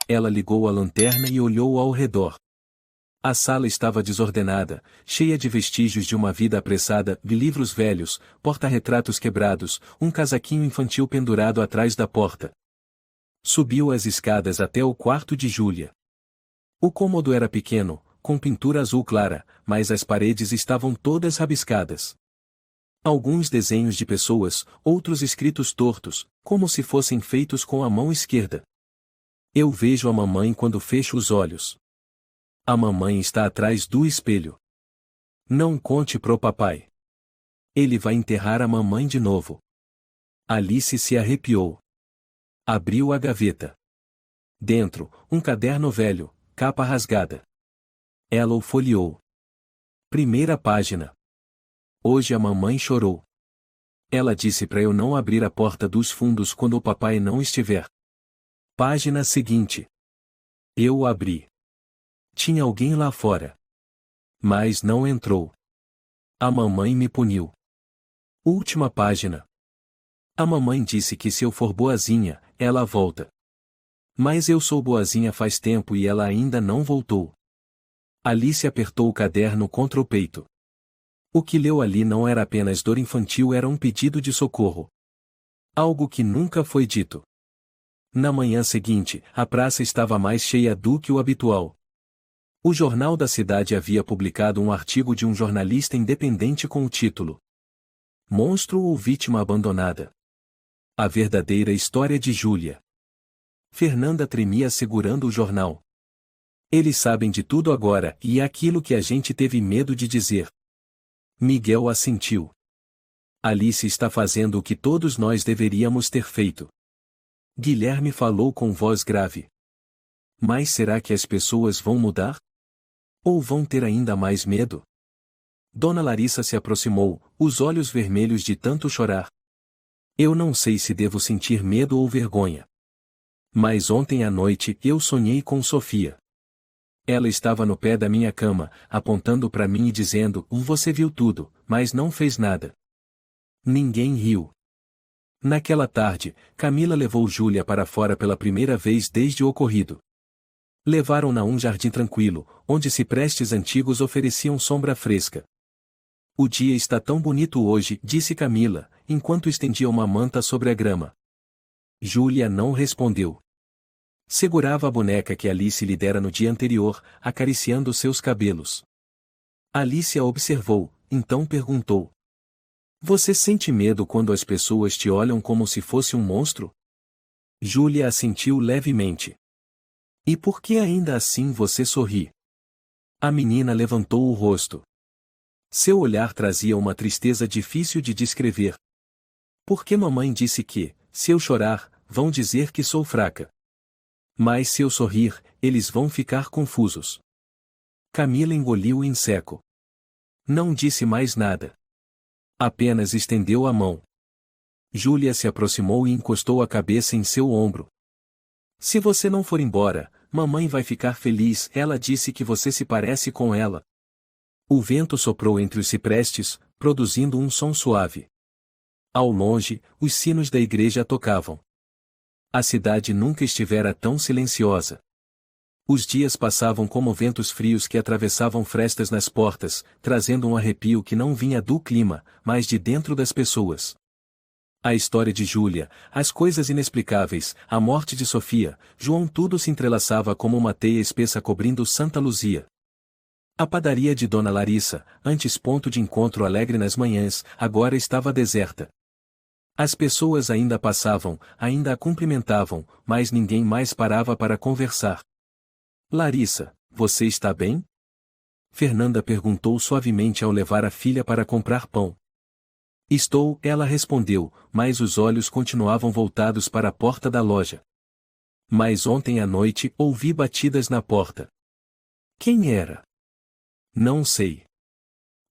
Ela ligou a lanterna e olhou ao redor. A sala estava desordenada, cheia de vestígios de uma vida apressada, de livros velhos, porta-retratos quebrados, um casaquinho infantil pendurado atrás da porta. Subiu as escadas até o quarto de Júlia. O cômodo era pequeno, com pintura azul clara, mas as paredes estavam todas rabiscadas. Alguns desenhos de pessoas, outros escritos tortos, como se fossem feitos com a mão esquerda. Eu vejo a mamãe quando fecho os olhos. A mamãe está atrás do espelho. Não conte pro papai. Ele vai enterrar a mamãe de novo. Alice se arrepiou. Abriu a gaveta. Dentro, um caderno velho, capa rasgada. Ela o folheou. Primeira página. Hoje a mamãe chorou. Ela disse para eu não abrir a porta dos fundos quando o papai não estiver. Página seguinte. Eu abri. Tinha alguém lá fora. Mas não entrou. A mamãe me puniu. Última página. A mamãe disse que se eu for boazinha, ela volta. Mas eu sou boazinha faz tempo e ela ainda não voltou. Alice apertou o caderno contra o peito. O que leu ali não era apenas dor infantil, era um pedido de socorro. Algo que nunca foi dito. Na manhã seguinte, a praça estava mais cheia do que o habitual. O jornal da cidade havia publicado um artigo de um jornalista independente com o título Monstro ou Vítima Abandonada? A verdadeira história de Júlia. Fernanda tremia segurando o jornal. Eles sabem de tudo agora, e é aquilo que a gente teve medo de dizer. Miguel assentiu. Alice está fazendo o que todos nós deveríamos ter feito. Guilherme falou com voz grave. Mas será que as pessoas vão mudar? Ou vão ter ainda mais medo? Dona Larissa se aproximou, os olhos vermelhos de tanto chorar. Eu não sei se devo sentir medo ou vergonha. Mas ontem à noite eu sonhei com Sofia. Ela estava no pé da minha cama, apontando para mim e dizendo: Você viu tudo, mas não fez nada. Ninguém riu. Naquela tarde, Camila levou Júlia para fora pela primeira vez desde o ocorrido. Levaram-na a um jardim tranquilo, onde ciprestes antigos ofereciam sombra fresca. O dia está tão bonito hoje, disse Camila, enquanto estendia uma manta sobre a grama. Júlia não respondeu. Segurava a boneca que Alice lhe dera no dia anterior, acariciando seus cabelos. Alice a observou, então perguntou: Você sente medo quando as pessoas te olham como se fosse um monstro? Júlia assentiu levemente. E por que ainda assim você sorri? A menina levantou o rosto. Seu olhar trazia uma tristeza difícil de descrever. Porque mamãe disse que, se eu chorar, vão dizer que sou fraca. Mas se eu sorrir, eles vão ficar confusos. Camila engoliu em seco. Não disse mais nada. Apenas estendeu a mão. Júlia se aproximou e encostou a cabeça em seu ombro. Se você não for embora, mamãe vai ficar feliz. Ela disse que você se parece com ela. O vento soprou entre os ciprestes, produzindo um som suave. Ao longe, os sinos da igreja tocavam. A cidade nunca estivera tão silenciosa. Os dias passavam como ventos frios que atravessavam frestas nas portas, trazendo um arrepio que não vinha do clima, mas de dentro das pessoas. A história de Júlia, as coisas inexplicáveis, a morte de Sofia, João, tudo se entrelaçava como uma teia espessa cobrindo Santa Luzia. A padaria de Dona Larissa, antes ponto de encontro alegre nas manhãs, agora estava deserta. As pessoas ainda passavam, ainda a cumprimentavam, mas ninguém mais parava para conversar. Larissa, você está bem? Fernanda perguntou suavemente ao levar a filha para comprar pão. Estou, ela respondeu, mas os olhos continuavam voltados para a porta da loja. Mas ontem à noite ouvi batidas na porta. Quem era? Não sei.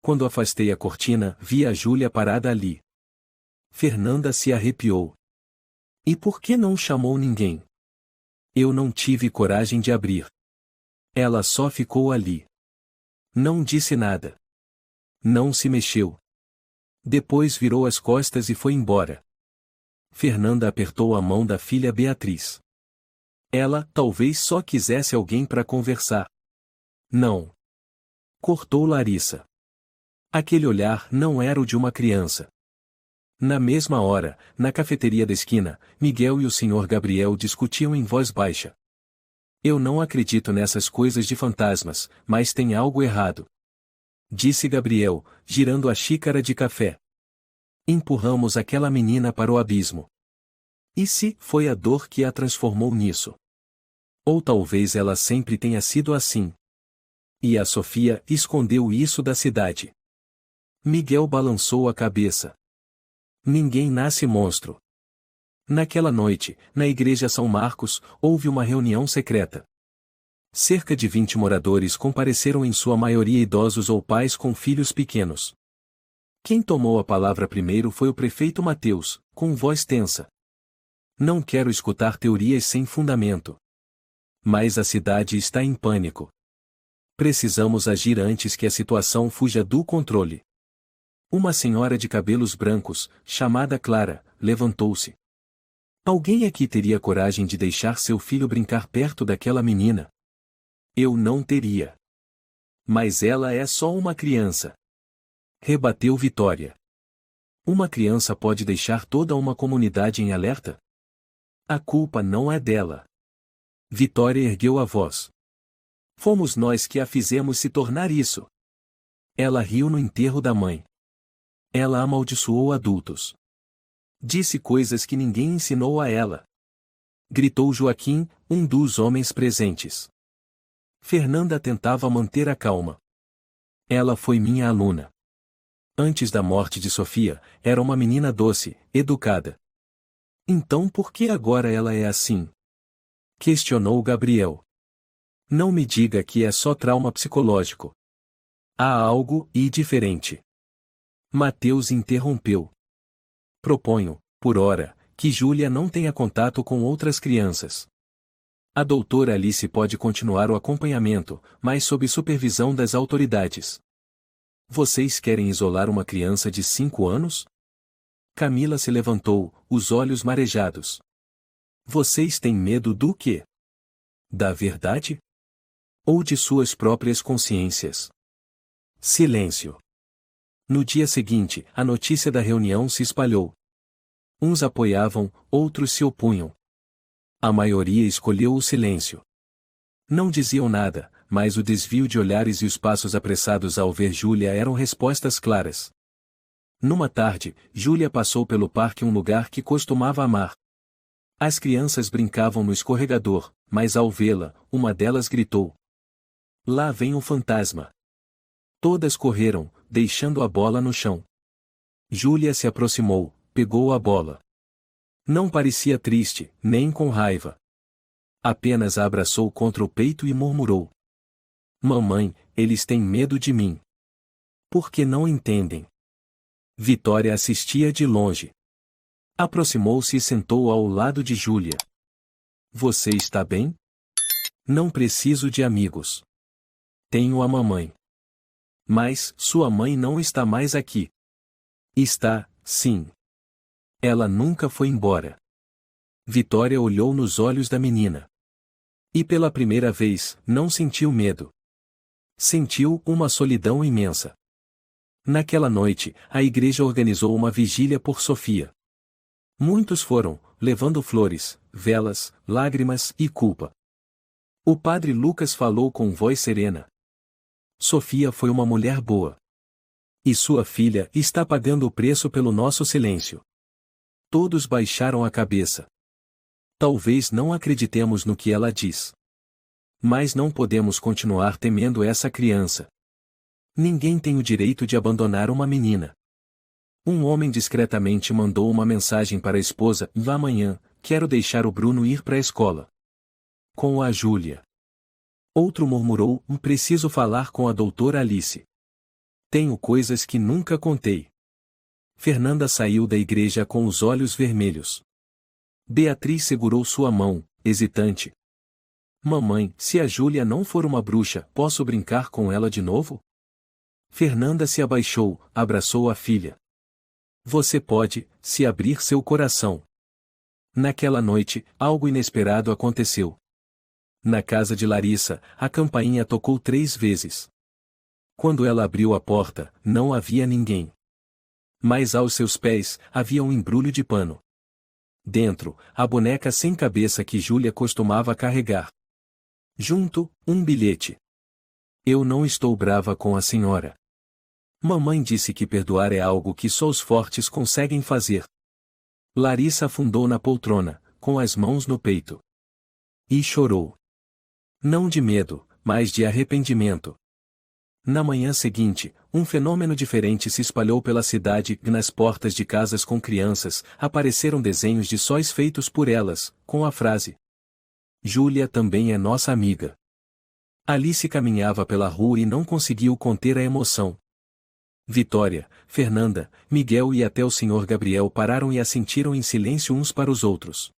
Quando afastei a cortina, vi a Júlia parada ali. Fernanda se arrepiou. E por que não chamou ninguém? Eu não tive coragem de abrir. Ela só ficou ali. Não disse nada. Não se mexeu. Depois virou as costas e foi embora. Fernanda apertou a mão da filha Beatriz. Ela, talvez só quisesse alguém para conversar. Não. Cortou Larissa. Aquele olhar não era o de uma criança. Na mesma hora, na cafeteria da esquina, Miguel e o Sr. Gabriel discutiam em voz baixa. Eu não acredito nessas coisas de fantasmas, mas tem algo errado. Disse Gabriel, girando a xícara de café. Empurramos aquela menina para o abismo. E se foi a dor que a transformou nisso? Ou talvez ela sempre tenha sido assim. E a Sofia escondeu isso da cidade. Miguel balançou a cabeça. Ninguém nasce monstro. Naquela noite, na igreja São Marcos, houve uma reunião secreta. Cerca de 20 moradores compareceram, em sua maioria idosos ou pais com filhos pequenos. Quem tomou a palavra primeiro foi o prefeito Mateus, com voz tensa. Não quero escutar teorias sem fundamento. Mas a cidade está em pânico. Precisamos agir antes que a situação fuja do controle. Uma senhora de cabelos brancos, chamada Clara, levantou-se. Alguém aqui teria coragem de deixar seu filho brincar perto daquela menina? Eu não teria. Mas ela é só uma criança. Rebateu Vitória. Uma criança pode deixar toda uma comunidade em alerta? A culpa não é dela. Vitória ergueu a voz. Fomos nós que a fizemos se tornar isso. Ela riu no enterro da mãe. Ela amaldiçoou adultos. Disse coisas que ninguém ensinou a ela. Gritou Joaquim, um dos homens presentes. Fernanda tentava manter a calma. Ela foi minha aluna. Antes da morte de Sofia, era uma menina doce, educada. Então por que agora ela é assim? Questionou Gabriel. Não me diga que é só trauma psicológico. Há algo diferente. Mateus interrompeu. Proponho, por ora, que Júlia não tenha contato com outras crianças. A doutora Alice pode continuar o acompanhamento, mas sob supervisão das autoridades. Vocês querem isolar uma criança de 5 anos? Camila se levantou, os olhos marejados. Vocês têm medo do quê? Da verdade? Ou de suas próprias consciências? Silêncio. No dia seguinte, a notícia da reunião se espalhou. Uns apoiavam, outros se opunham. A maioria escolheu o silêncio. Não diziam nada, mas o desvio de olhares e os passos apressados ao ver Júlia eram respostas claras. Numa tarde, Júlia passou pelo parque, um lugar que costumava amar. As crianças brincavam no escorregador, mas ao vê-la, uma delas gritou. Lá vem um fantasma. Todas correram, deixando a bola no chão. Júlia se aproximou, pegou a bola. Não parecia triste, nem com raiva. Apenas a abraçou contra o peito e murmurou: Mamãe, eles têm medo de mim. Por que não entendem? Vitória assistia de longe. Aproximou-se e sentou ao lado de Júlia. Você está bem? Não preciso de amigos. Tenho a mamãe. Mas, sua mãe não está mais aqui. Está, sim. Ela nunca foi embora. Vitória olhou nos olhos da menina. E pela primeira vez, não sentiu medo. Sentiu uma solidão imensa. Naquela noite, a igreja organizou uma vigília por Sofia. Muitos foram, levando flores, velas, lágrimas e culpa. O padre Lucas falou com voz serena. Sofia foi uma mulher boa. E sua filha está pagando o preço pelo nosso silêncio. Todos baixaram a cabeça. Talvez não acreditemos no que ela diz. Mas não podemos continuar temendo essa criança. Ninguém tem o direito de abandonar uma menina. Um homem discretamente mandou uma mensagem para a esposa: amanhã, quero deixar o Bruno ir para a escola. Com a Júlia. Outro murmurou: preciso falar com a doutora Alice. Tenho coisas que nunca contei. Fernanda saiu da igreja com os olhos vermelhos. Beatriz segurou sua mão, hesitante. Mamãe, se a Júlia não for uma bruxa, posso brincar com ela de novo? Fernanda se abaixou, abraçou a filha. Você pode, se abrir seu coração. Naquela noite, algo inesperado aconteceu. Na casa de Larissa, a campainha tocou 3 vezes. Quando ela abriu a porta, não havia ninguém. Mas aos seus pés, havia um embrulho de pano. Dentro, a boneca sem cabeça que Júlia costumava carregar. Junto, um bilhete. Eu não estou brava com a senhora. Mamãe disse que perdoar é algo que só os fortes conseguem fazer. Larissa afundou na poltrona, com as mãos no peito. E chorou. Não de medo, mas de arrependimento. Na manhã seguinte, um fenômeno diferente se espalhou pela cidade e nas portas de casas com crianças, apareceram desenhos de sóis feitos por elas, com a frase: Júlia também é nossa amiga. Alice caminhava pela rua e não conseguiu conter a emoção. Vitória, Fernanda, Miguel e até o Sr. Gabriel pararam e assentiram em silêncio uns para os outros.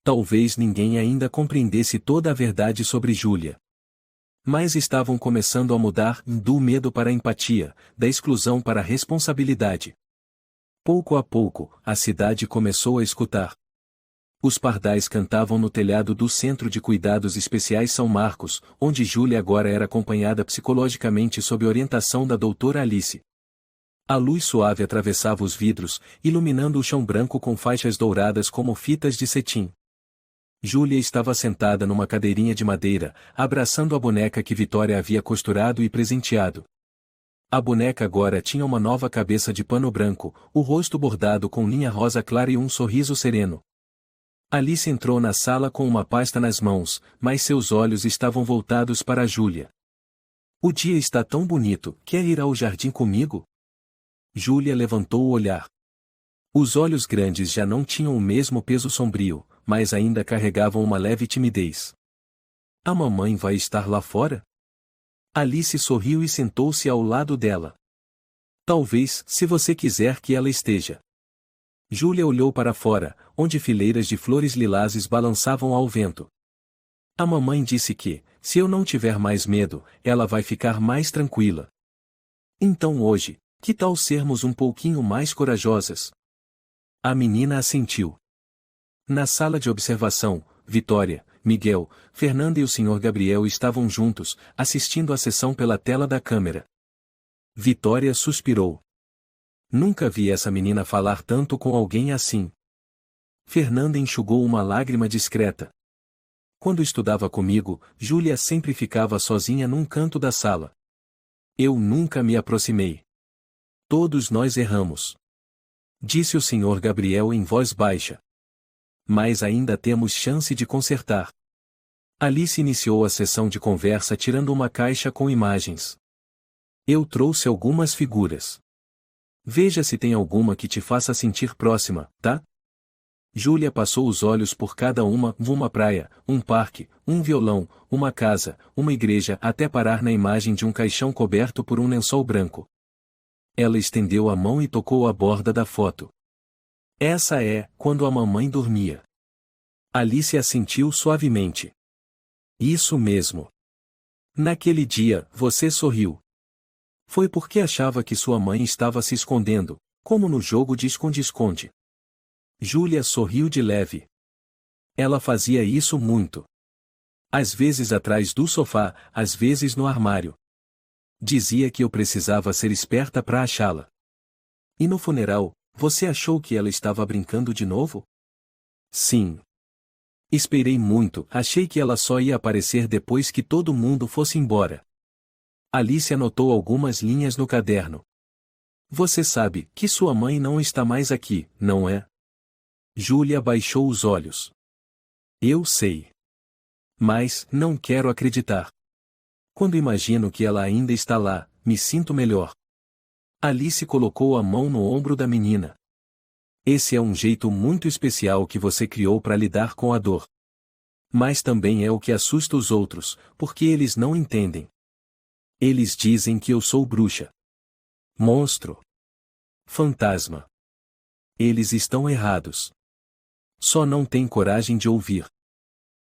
Talvez ninguém ainda compreendesse toda a verdade sobre Júlia. Mas estavam começando a mudar do medo para a empatia, da exclusão para a responsabilidade. Pouco a pouco, a cidade começou a escutar. Os pardais cantavam no telhado do Centro de Cuidados Especiais São Marcos, onde Júlia agora era acompanhada psicologicamente sob orientação da doutora Alice. A luz suave atravessava os vidros, iluminando o chão branco com faixas douradas como fitas de cetim. Júlia estava sentada numa cadeirinha de madeira, abraçando a boneca que Vitória havia costurado e presenteado. A boneca agora tinha uma nova cabeça de pano branco, o rosto bordado com linha rosa clara e um sorriso sereno. Alice entrou na sala com uma pasta nas mãos, mas seus olhos estavam voltados para Júlia. O dia está tão bonito, quer ir ao jardim comigo? Júlia levantou o olhar. Os olhos grandes já não tinham o mesmo peso sombrio, mas ainda carregavam uma leve timidez. A mamãe vai estar lá fora? Alice sorriu e sentou-se ao lado dela. Talvez, se você quiser que ela esteja. Júlia olhou para fora, onde fileiras de flores lilazes balançavam ao vento. A mamãe disse que, se eu não tiver mais medo, ela vai ficar mais tranquila. Então hoje, que tal sermos um pouquinho mais corajosas? A menina assentiu. Na sala de observação, Vitória, Miguel, Fernanda e o Sr. Gabriel estavam juntos, assistindo à sessão pela tela da câmera. Vitória suspirou. Nunca vi essa menina falar tanto com alguém assim. Fernanda enxugou uma lágrima discreta. Quando estudava comigo, Júlia sempre ficava sozinha num canto da sala. Eu nunca me aproximei. Todos nós erramos. Disse o Sr. Gabriel em voz baixa. Mas ainda temos chance de consertar. Alice iniciou a sessão de conversa tirando uma caixa com imagens. Eu trouxe algumas figuras. Veja se tem alguma que te faça sentir próxima, tá? Júlia passou os olhos por cada uma praia, um parque, um violão, uma casa, uma igreja até parar na imagem de um caixão coberto por um lençol branco. Ela estendeu a mão e tocou a borda da foto. Essa é, quando a mamãe dormia. Alice assentiu suavemente. Isso mesmo. Naquele dia, você sorriu. Foi porque achava que sua mãe estava se escondendo, como no jogo de esconde-esconde. Júlia sorriu de leve. Ela fazia isso muito. Às vezes atrás do sofá, às vezes no armário. Dizia que eu precisava ser esperta para achá-la. E no funeral, você achou que ela estava brincando de novo? Sim. Esperei muito, achei que ela só ia aparecer depois que todo mundo fosse embora. Alice anotou algumas linhas no caderno. Você sabe que sua mãe não está mais aqui, não é? Júlia baixou os olhos. Eu sei. Mas, não quero acreditar. Quando imagino que ela ainda está lá, me sinto melhor. Alice colocou a mão no ombro da menina. Esse é um jeito muito especial que você criou para lidar com a dor. Mas também é o que assusta os outros, porque eles não entendem. Eles dizem que eu sou bruxa. Monstro. Fantasma. Eles estão errados. Só não têm coragem de ouvir.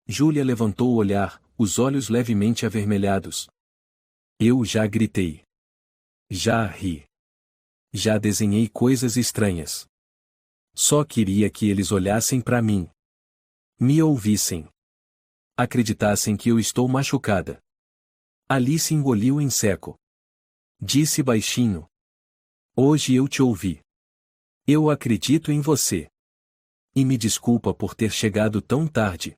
Júlia levantou o olhar, os olhos levemente avermelhados. Eu já gritei. Já ri. Já desenhei coisas estranhas. Só queria que eles olhassem para mim. Me ouvissem. Acreditassem que eu estou machucada. Alice engoliu em seco. Disse baixinho. Hoje eu te ouvi. Eu acredito em você. E me desculpa por ter chegado tão tarde.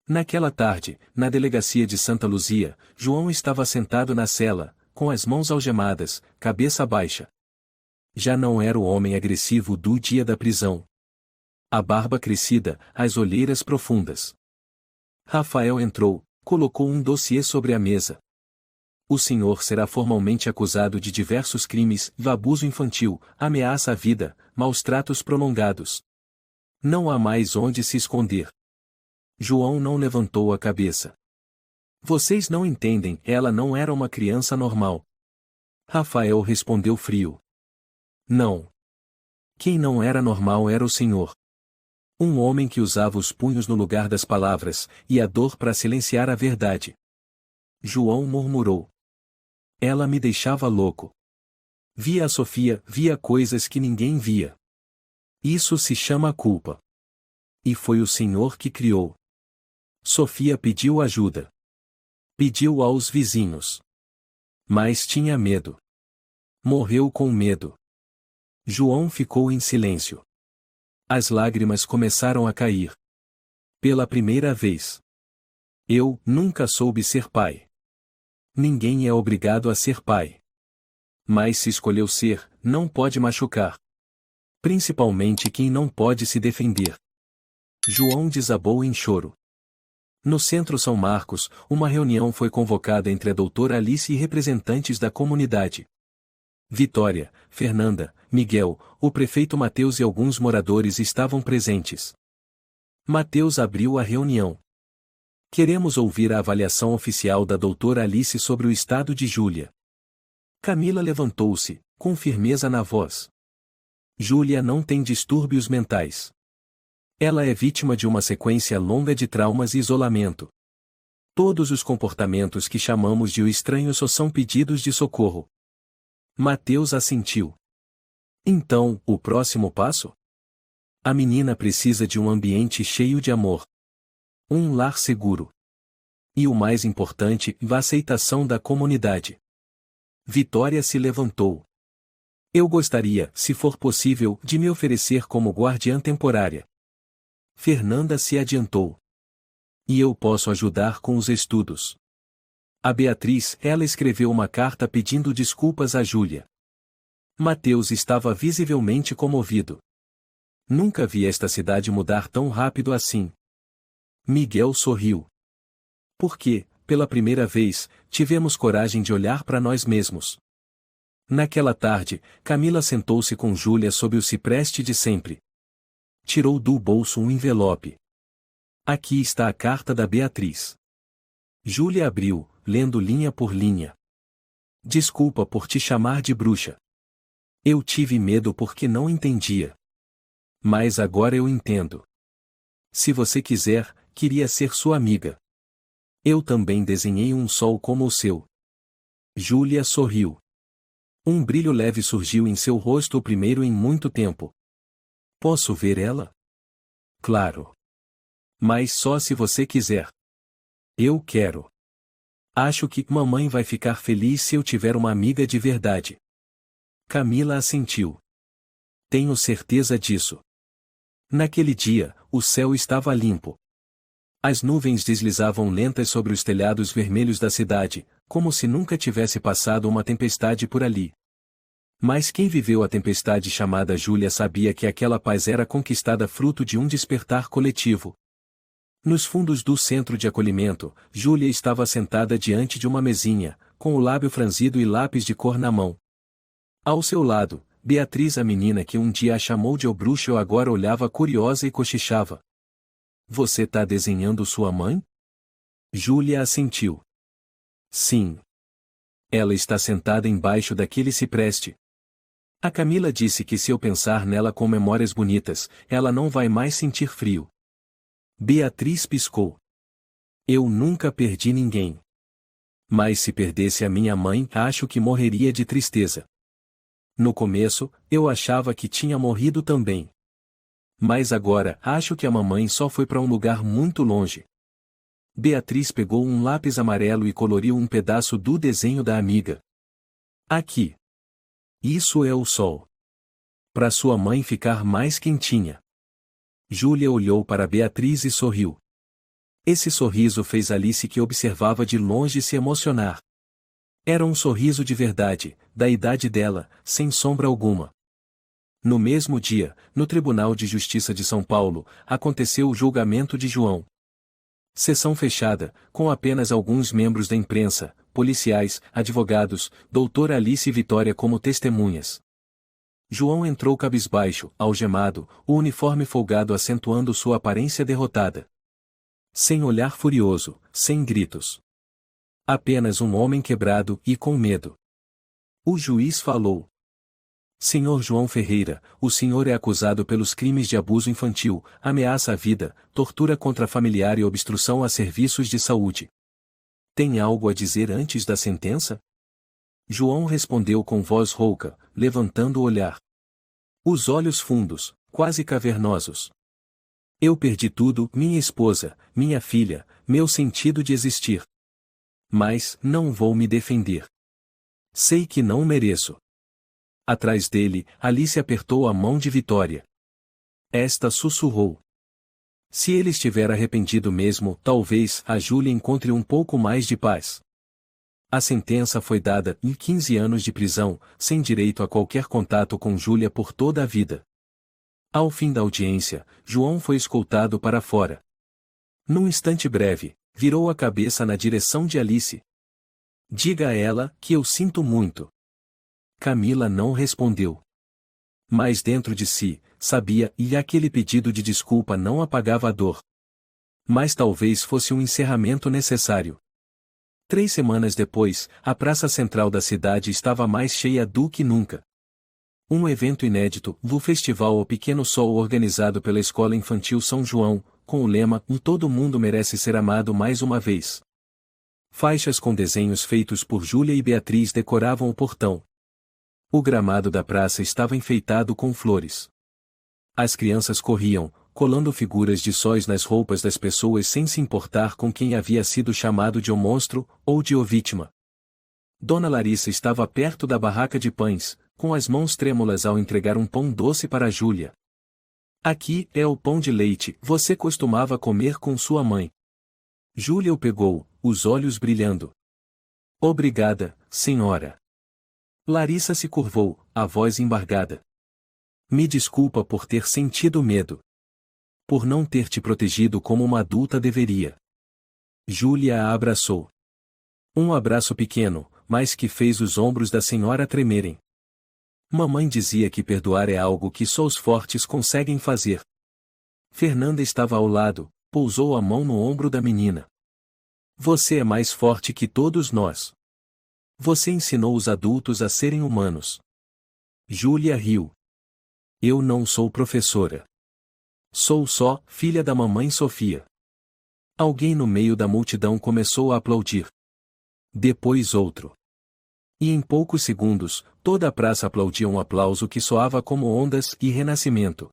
Naquela tarde, na delegacia de Santa Luzia, João estava sentado na cela, com as mãos algemadas, cabeça baixa. Já não era o homem agressivo do dia da prisão. A barba crescida, as olheiras profundas. Rafael entrou, colocou um dossiê sobre a mesa. O senhor será formalmente acusado de diversos crimes, abuso infantil, ameaça à vida, maus-tratos prolongados. Não há mais onde se esconder. João não levantou a cabeça. Vocês não entendem, ela não era uma criança normal. Rafael respondeu frio. Não. Quem não era normal era o senhor. Um homem que usava os punhos no lugar das palavras, e a dor para silenciar a verdade. João murmurou. Ela me deixava louco. Via a Sofia, via coisas que ninguém via. Isso se chama culpa. E foi o senhor que criou. Sofia pediu ajuda. Pediu aos vizinhos. Mas tinha medo. Morreu com medo. João ficou em silêncio. As lágrimas começaram a cair. Pela primeira vez. Eu nunca soube ser pai. Ninguém é obrigado a ser pai. Mas se escolheu ser, não pode machucar. Principalmente quem não pode se defender. João desabou em choro. No Centro São Marcos, uma reunião foi convocada entre a doutora Alice e representantes da comunidade. Vitória, Fernanda, Miguel, o prefeito Mateus e alguns moradores estavam presentes. Mateus abriu a reunião. Queremos ouvir a avaliação oficial da doutora Alice sobre o estado de Júlia. Camila levantou-se, com firmeza na voz. Júlia não tem distúrbios mentais. Ela é vítima de uma sequência longa de traumas e isolamento. Todos os comportamentos que chamamos de o estranho só são pedidos de socorro. Mateus assentiu. Então, o próximo passo? A menina precisa de um ambiente cheio de amor. Um lar seguro. E o mais importante, a aceitação da comunidade. Vitória se levantou. Eu gostaria, se for possível, de me oferecer como guardiã temporária. Fernanda se adiantou. E eu posso ajudar com os estudos. A Beatriz, ela escreveu uma carta pedindo desculpas a Júlia. Mateus estava visivelmente comovido. Nunca vi esta cidade mudar tão rápido assim. Miguel sorriu. Porque, pela primeira vez, tivemos coragem de olhar para nós mesmos. Naquela tarde, Camila sentou-se com Júlia sob o cipreste de sempre. Tirou do bolso um envelope. Aqui está a carta da Beatriz. Júlia abriu, lendo linha por linha. Desculpa por te chamar de bruxa. Eu tive medo porque não entendia. Mas agora eu entendo. Se você quiser, queria ser sua amiga. Eu também desenhei um sol como o seu. Júlia sorriu. Um brilho leve surgiu em seu rosto, o primeiro em muito tempo. Posso ver ela? Claro. Mas só se você quiser. Eu quero. Acho que mamãe vai ficar feliz se eu tiver uma amiga de verdade. Camila assentiu. Tenho certeza disso. Naquele dia, o céu estava limpo. As nuvens deslizavam lentas sobre os telhados vermelhos da cidade, como se nunca tivesse passado uma tempestade por ali. Mas quem viveu a tempestade chamada Júlia sabia que aquela paz era conquistada fruto de um despertar coletivo. Nos fundos do centro de acolhimento, Júlia estava sentada diante de uma mesinha, com o lábio franzido e lápis de cor na mão. Ao seu lado, Beatriz, a menina que um dia a chamou de "o bruxo", agora olhava curiosa e cochichava. Você tá desenhando sua mãe? Júlia assentiu. Sim. Ela está sentada embaixo daquele cipreste. A Camila disse que se eu pensar nela com memórias bonitas, ela não vai mais sentir frio. Beatriz piscou. Eu nunca perdi ninguém. Mas se perdesse a minha mãe, acho que morreria de tristeza. No começo, eu achava que tinha morrido também. Mas agora, acho que a mamãe só foi para um lugar muito longe. Beatriz pegou um lápis amarelo e coloriu um pedaço do desenho da amiga. Aqui. Isso é o sol. Para sua mãe ficar mais quentinha. Júlia olhou para Beatriz e sorriu. Esse sorriso fez Alice, que observava de longe, se emocionar. Era um sorriso de verdade, da idade dela, sem sombra alguma. No mesmo dia, no Tribunal de Justiça de São Paulo, aconteceu o julgamento de João. Sessão fechada, com apenas alguns membros da imprensa, policiais, advogados, doutora Alice e Vitória como testemunhas. João entrou cabisbaixo, algemado, o uniforme folgado acentuando sua aparência derrotada. Sem olhar furioso, sem gritos. Apenas um homem quebrado e com medo. O juiz falou. Senhor João Ferreira, o senhor é acusado pelos crimes de abuso infantil, ameaça à vida, tortura contra familiar e obstrução a serviços de saúde. Tem algo a dizer antes da sentença? João respondeu com voz rouca, levantando o olhar. Os olhos fundos, quase cavernosos. Eu perdi tudo, minha esposa, minha filha, meu sentido de existir. Mas não vou me defender. Sei que não mereço. Atrás dele, Alice apertou a mão de Vitória. Esta sussurrou. Se ele estiver arrependido mesmo, talvez a Júlia encontre um pouco mais de paz. A sentença foi dada em 15 anos de prisão, sem direito a qualquer contato com Júlia por toda a vida. Ao fim da audiência, João foi escoltado para fora. Num instante breve, virou a cabeça na direção de Alice. Diga a ela que eu sinto muito. Camila não respondeu. Mas dentro de si, sabia, e aquele pedido de desculpa não apagava a dor. Mas talvez fosse um encerramento necessário. 3 semanas depois, a praça central da cidade estava mais cheia do que nunca. Um evento inédito, o Festival O Pequeno Sol, organizado pela Escola Infantil São João, com o lema "Todo mundo merece ser amado mais uma vez". Faixas com desenhos feitos por Júlia e Beatriz decoravam o portão. O gramado da praça estava enfeitado com flores. As crianças corriam, colando figuras de sóis nas roupas das pessoas sem se importar com quem havia sido chamado de o monstro, ou de o vítima. Dona Larissa estava perto da barraca de pães, com as mãos trêmulas ao entregar um pão doce para Júlia. Aqui é o pão de leite, você costumava comer com sua mãe. Júlia o pegou, os olhos brilhando. Obrigada, senhora. Larissa se curvou, a voz embargada. Me desculpa por ter sentido medo. Por não ter te protegido como uma adulta deveria. Júlia a abraçou. Um abraço pequeno, mas que fez os ombros da senhora tremerem. Mamãe dizia que perdoar é algo que só os fortes conseguem fazer. Fernanda estava ao lado, pousou a mão no ombro da menina. Você é mais forte que todos nós. Você ensinou os adultos a serem humanos. Júlia riu. Eu não sou professora. Sou só filha da mamãe Sofia. Alguém no meio da multidão começou a aplaudir. Depois outro. E em poucos segundos, toda a praça aplaudia um aplauso que soava como ondas e renascimento.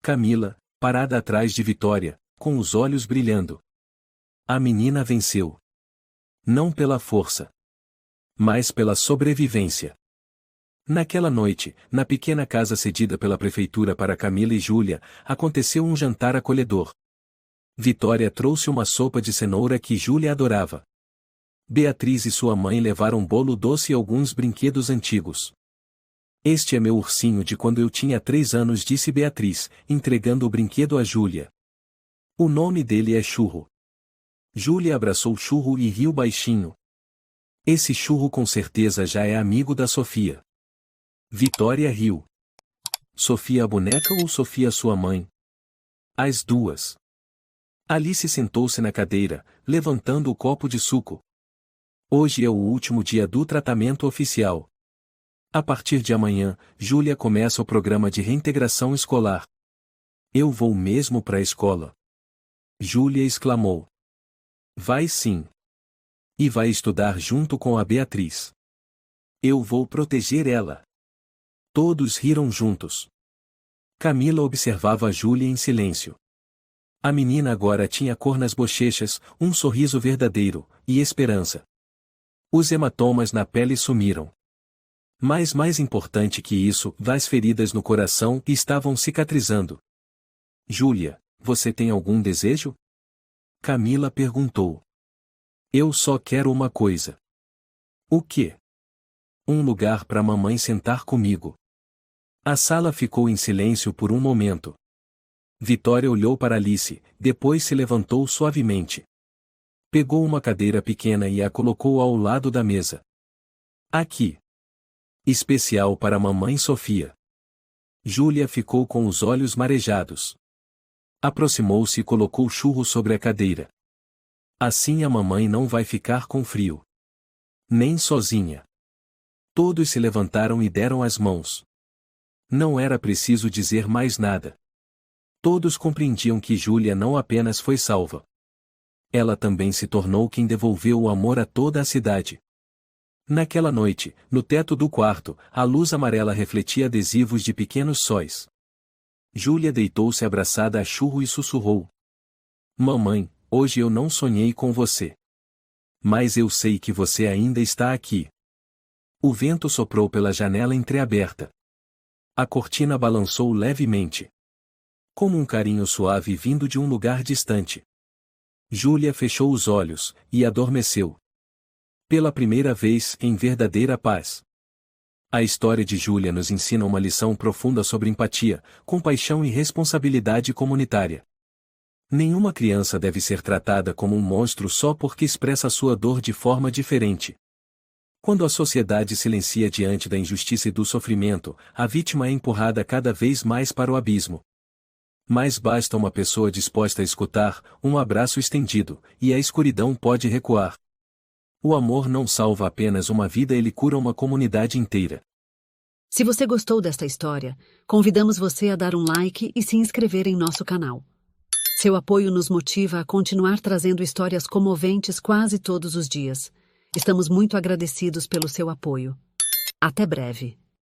Camila, parada atrás de Vitória, com os olhos brilhando. A menina venceu. Não pela força, mas pela sobrevivência. Naquela noite, na pequena casa cedida pela prefeitura para Camila e Júlia, aconteceu um jantar acolhedor. Vitória trouxe uma sopa de cenoura que Júlia adorava. Beatriz e sua mãe levaram um bolo doce e alguns brinquedos antigos. Este é meu ursinho de quando eu tinha 3 anos, disse Beatriz, entregando o brinquedo a Júlia. O nome dele é Churro. Júlia abraçou Churro e riu baixinho. Esse Churro com certeza já é amigo da Sofia. Vitória riu. Sofia a boneca ou Sofia sua mãe? As duas. Alice sentou-se na cadeira, levantando o copo de suco. Hoje é o último dia do tratamento oficial. A partir de amanhã, Júlia começa o programa de reintegração escolar. Eu vou mesmo para a escola. Júlia exclamou. Vai sim. E vai estudar junto com a Beatriz. Eu vou proteger ela. Todos riram juntos. Camila observava Júlia em silêncio. A menina agora tinha cor nas bochechas, um sorriso verdadeiro, e esperança. Os hematomas na pele sumiram. Mas mais importante que isso, as feridas no coração estavam cicatrizando. Júlia, você tem algum desejo? Camila perguntou. Eu só quero uma coisa. O quê? Um lugar para mamãe sentar comigo. A sala ficou em silêncio por um momento. Vitória olhou para Alice, depois se levantou suavemente. Pegou uma cadeira pequena e a colocou ao lado da mesa. Aqui. Especial para mamãe Sofia. Júlia ficou com os olhos marejados. Aproximou-se e colocou Churro sobre a cadeira. Assim a mamãe não vai ficar com frio. Nem sozinha. Todos se levantaram e deram as mãos. Não era preciso dizer mais nada. Todos compreendiam que Júlia não apenas foi salva. Ela também se tornou quem devolveu o amor a toda a cidade. Naquela noite, no teto do quarto, a luz amarela refletia adesivos de pequenos sóis. Júlia deitou-se abraçada a Churro e sussurrou. Mamãe, hoje eu não sonhei com você. Mas eu sei que você ainda está aqui. O vento soprou pela janela entreaberta. A cortina balançou levemente. Como um carinho suave vindo de um lugar distante. Júlia fechou os olhos, e adormeceu. Pela primeira vez, em verdadeira paz. A história de Júlia nos ensina uma lição profunda sobre empatia, compaixão e responsabilidade comunitária. Nenhuma criança deve ser tratada como um monstro só porque expressa sua dor de forma diferente. Quando a sociedade silencia diante da injustiça e do sofrimento, a vítima é empurrada cada vez mais para o abismo. Mas basta uma pessoa disposta a escutar, um abraço estendido, e a escuridão pode recuar. O amor não salva apenas uma vida, ele cura uma comunidade inteira. Se você gostou desta história, convidamos você a dar um like e se inscrever em nosso canal. Seu apoio nos motiva a continuar trazendo histórias comoventes quase todos os dias. Estamos muito agradecidos pelo seu apoio. Até breve.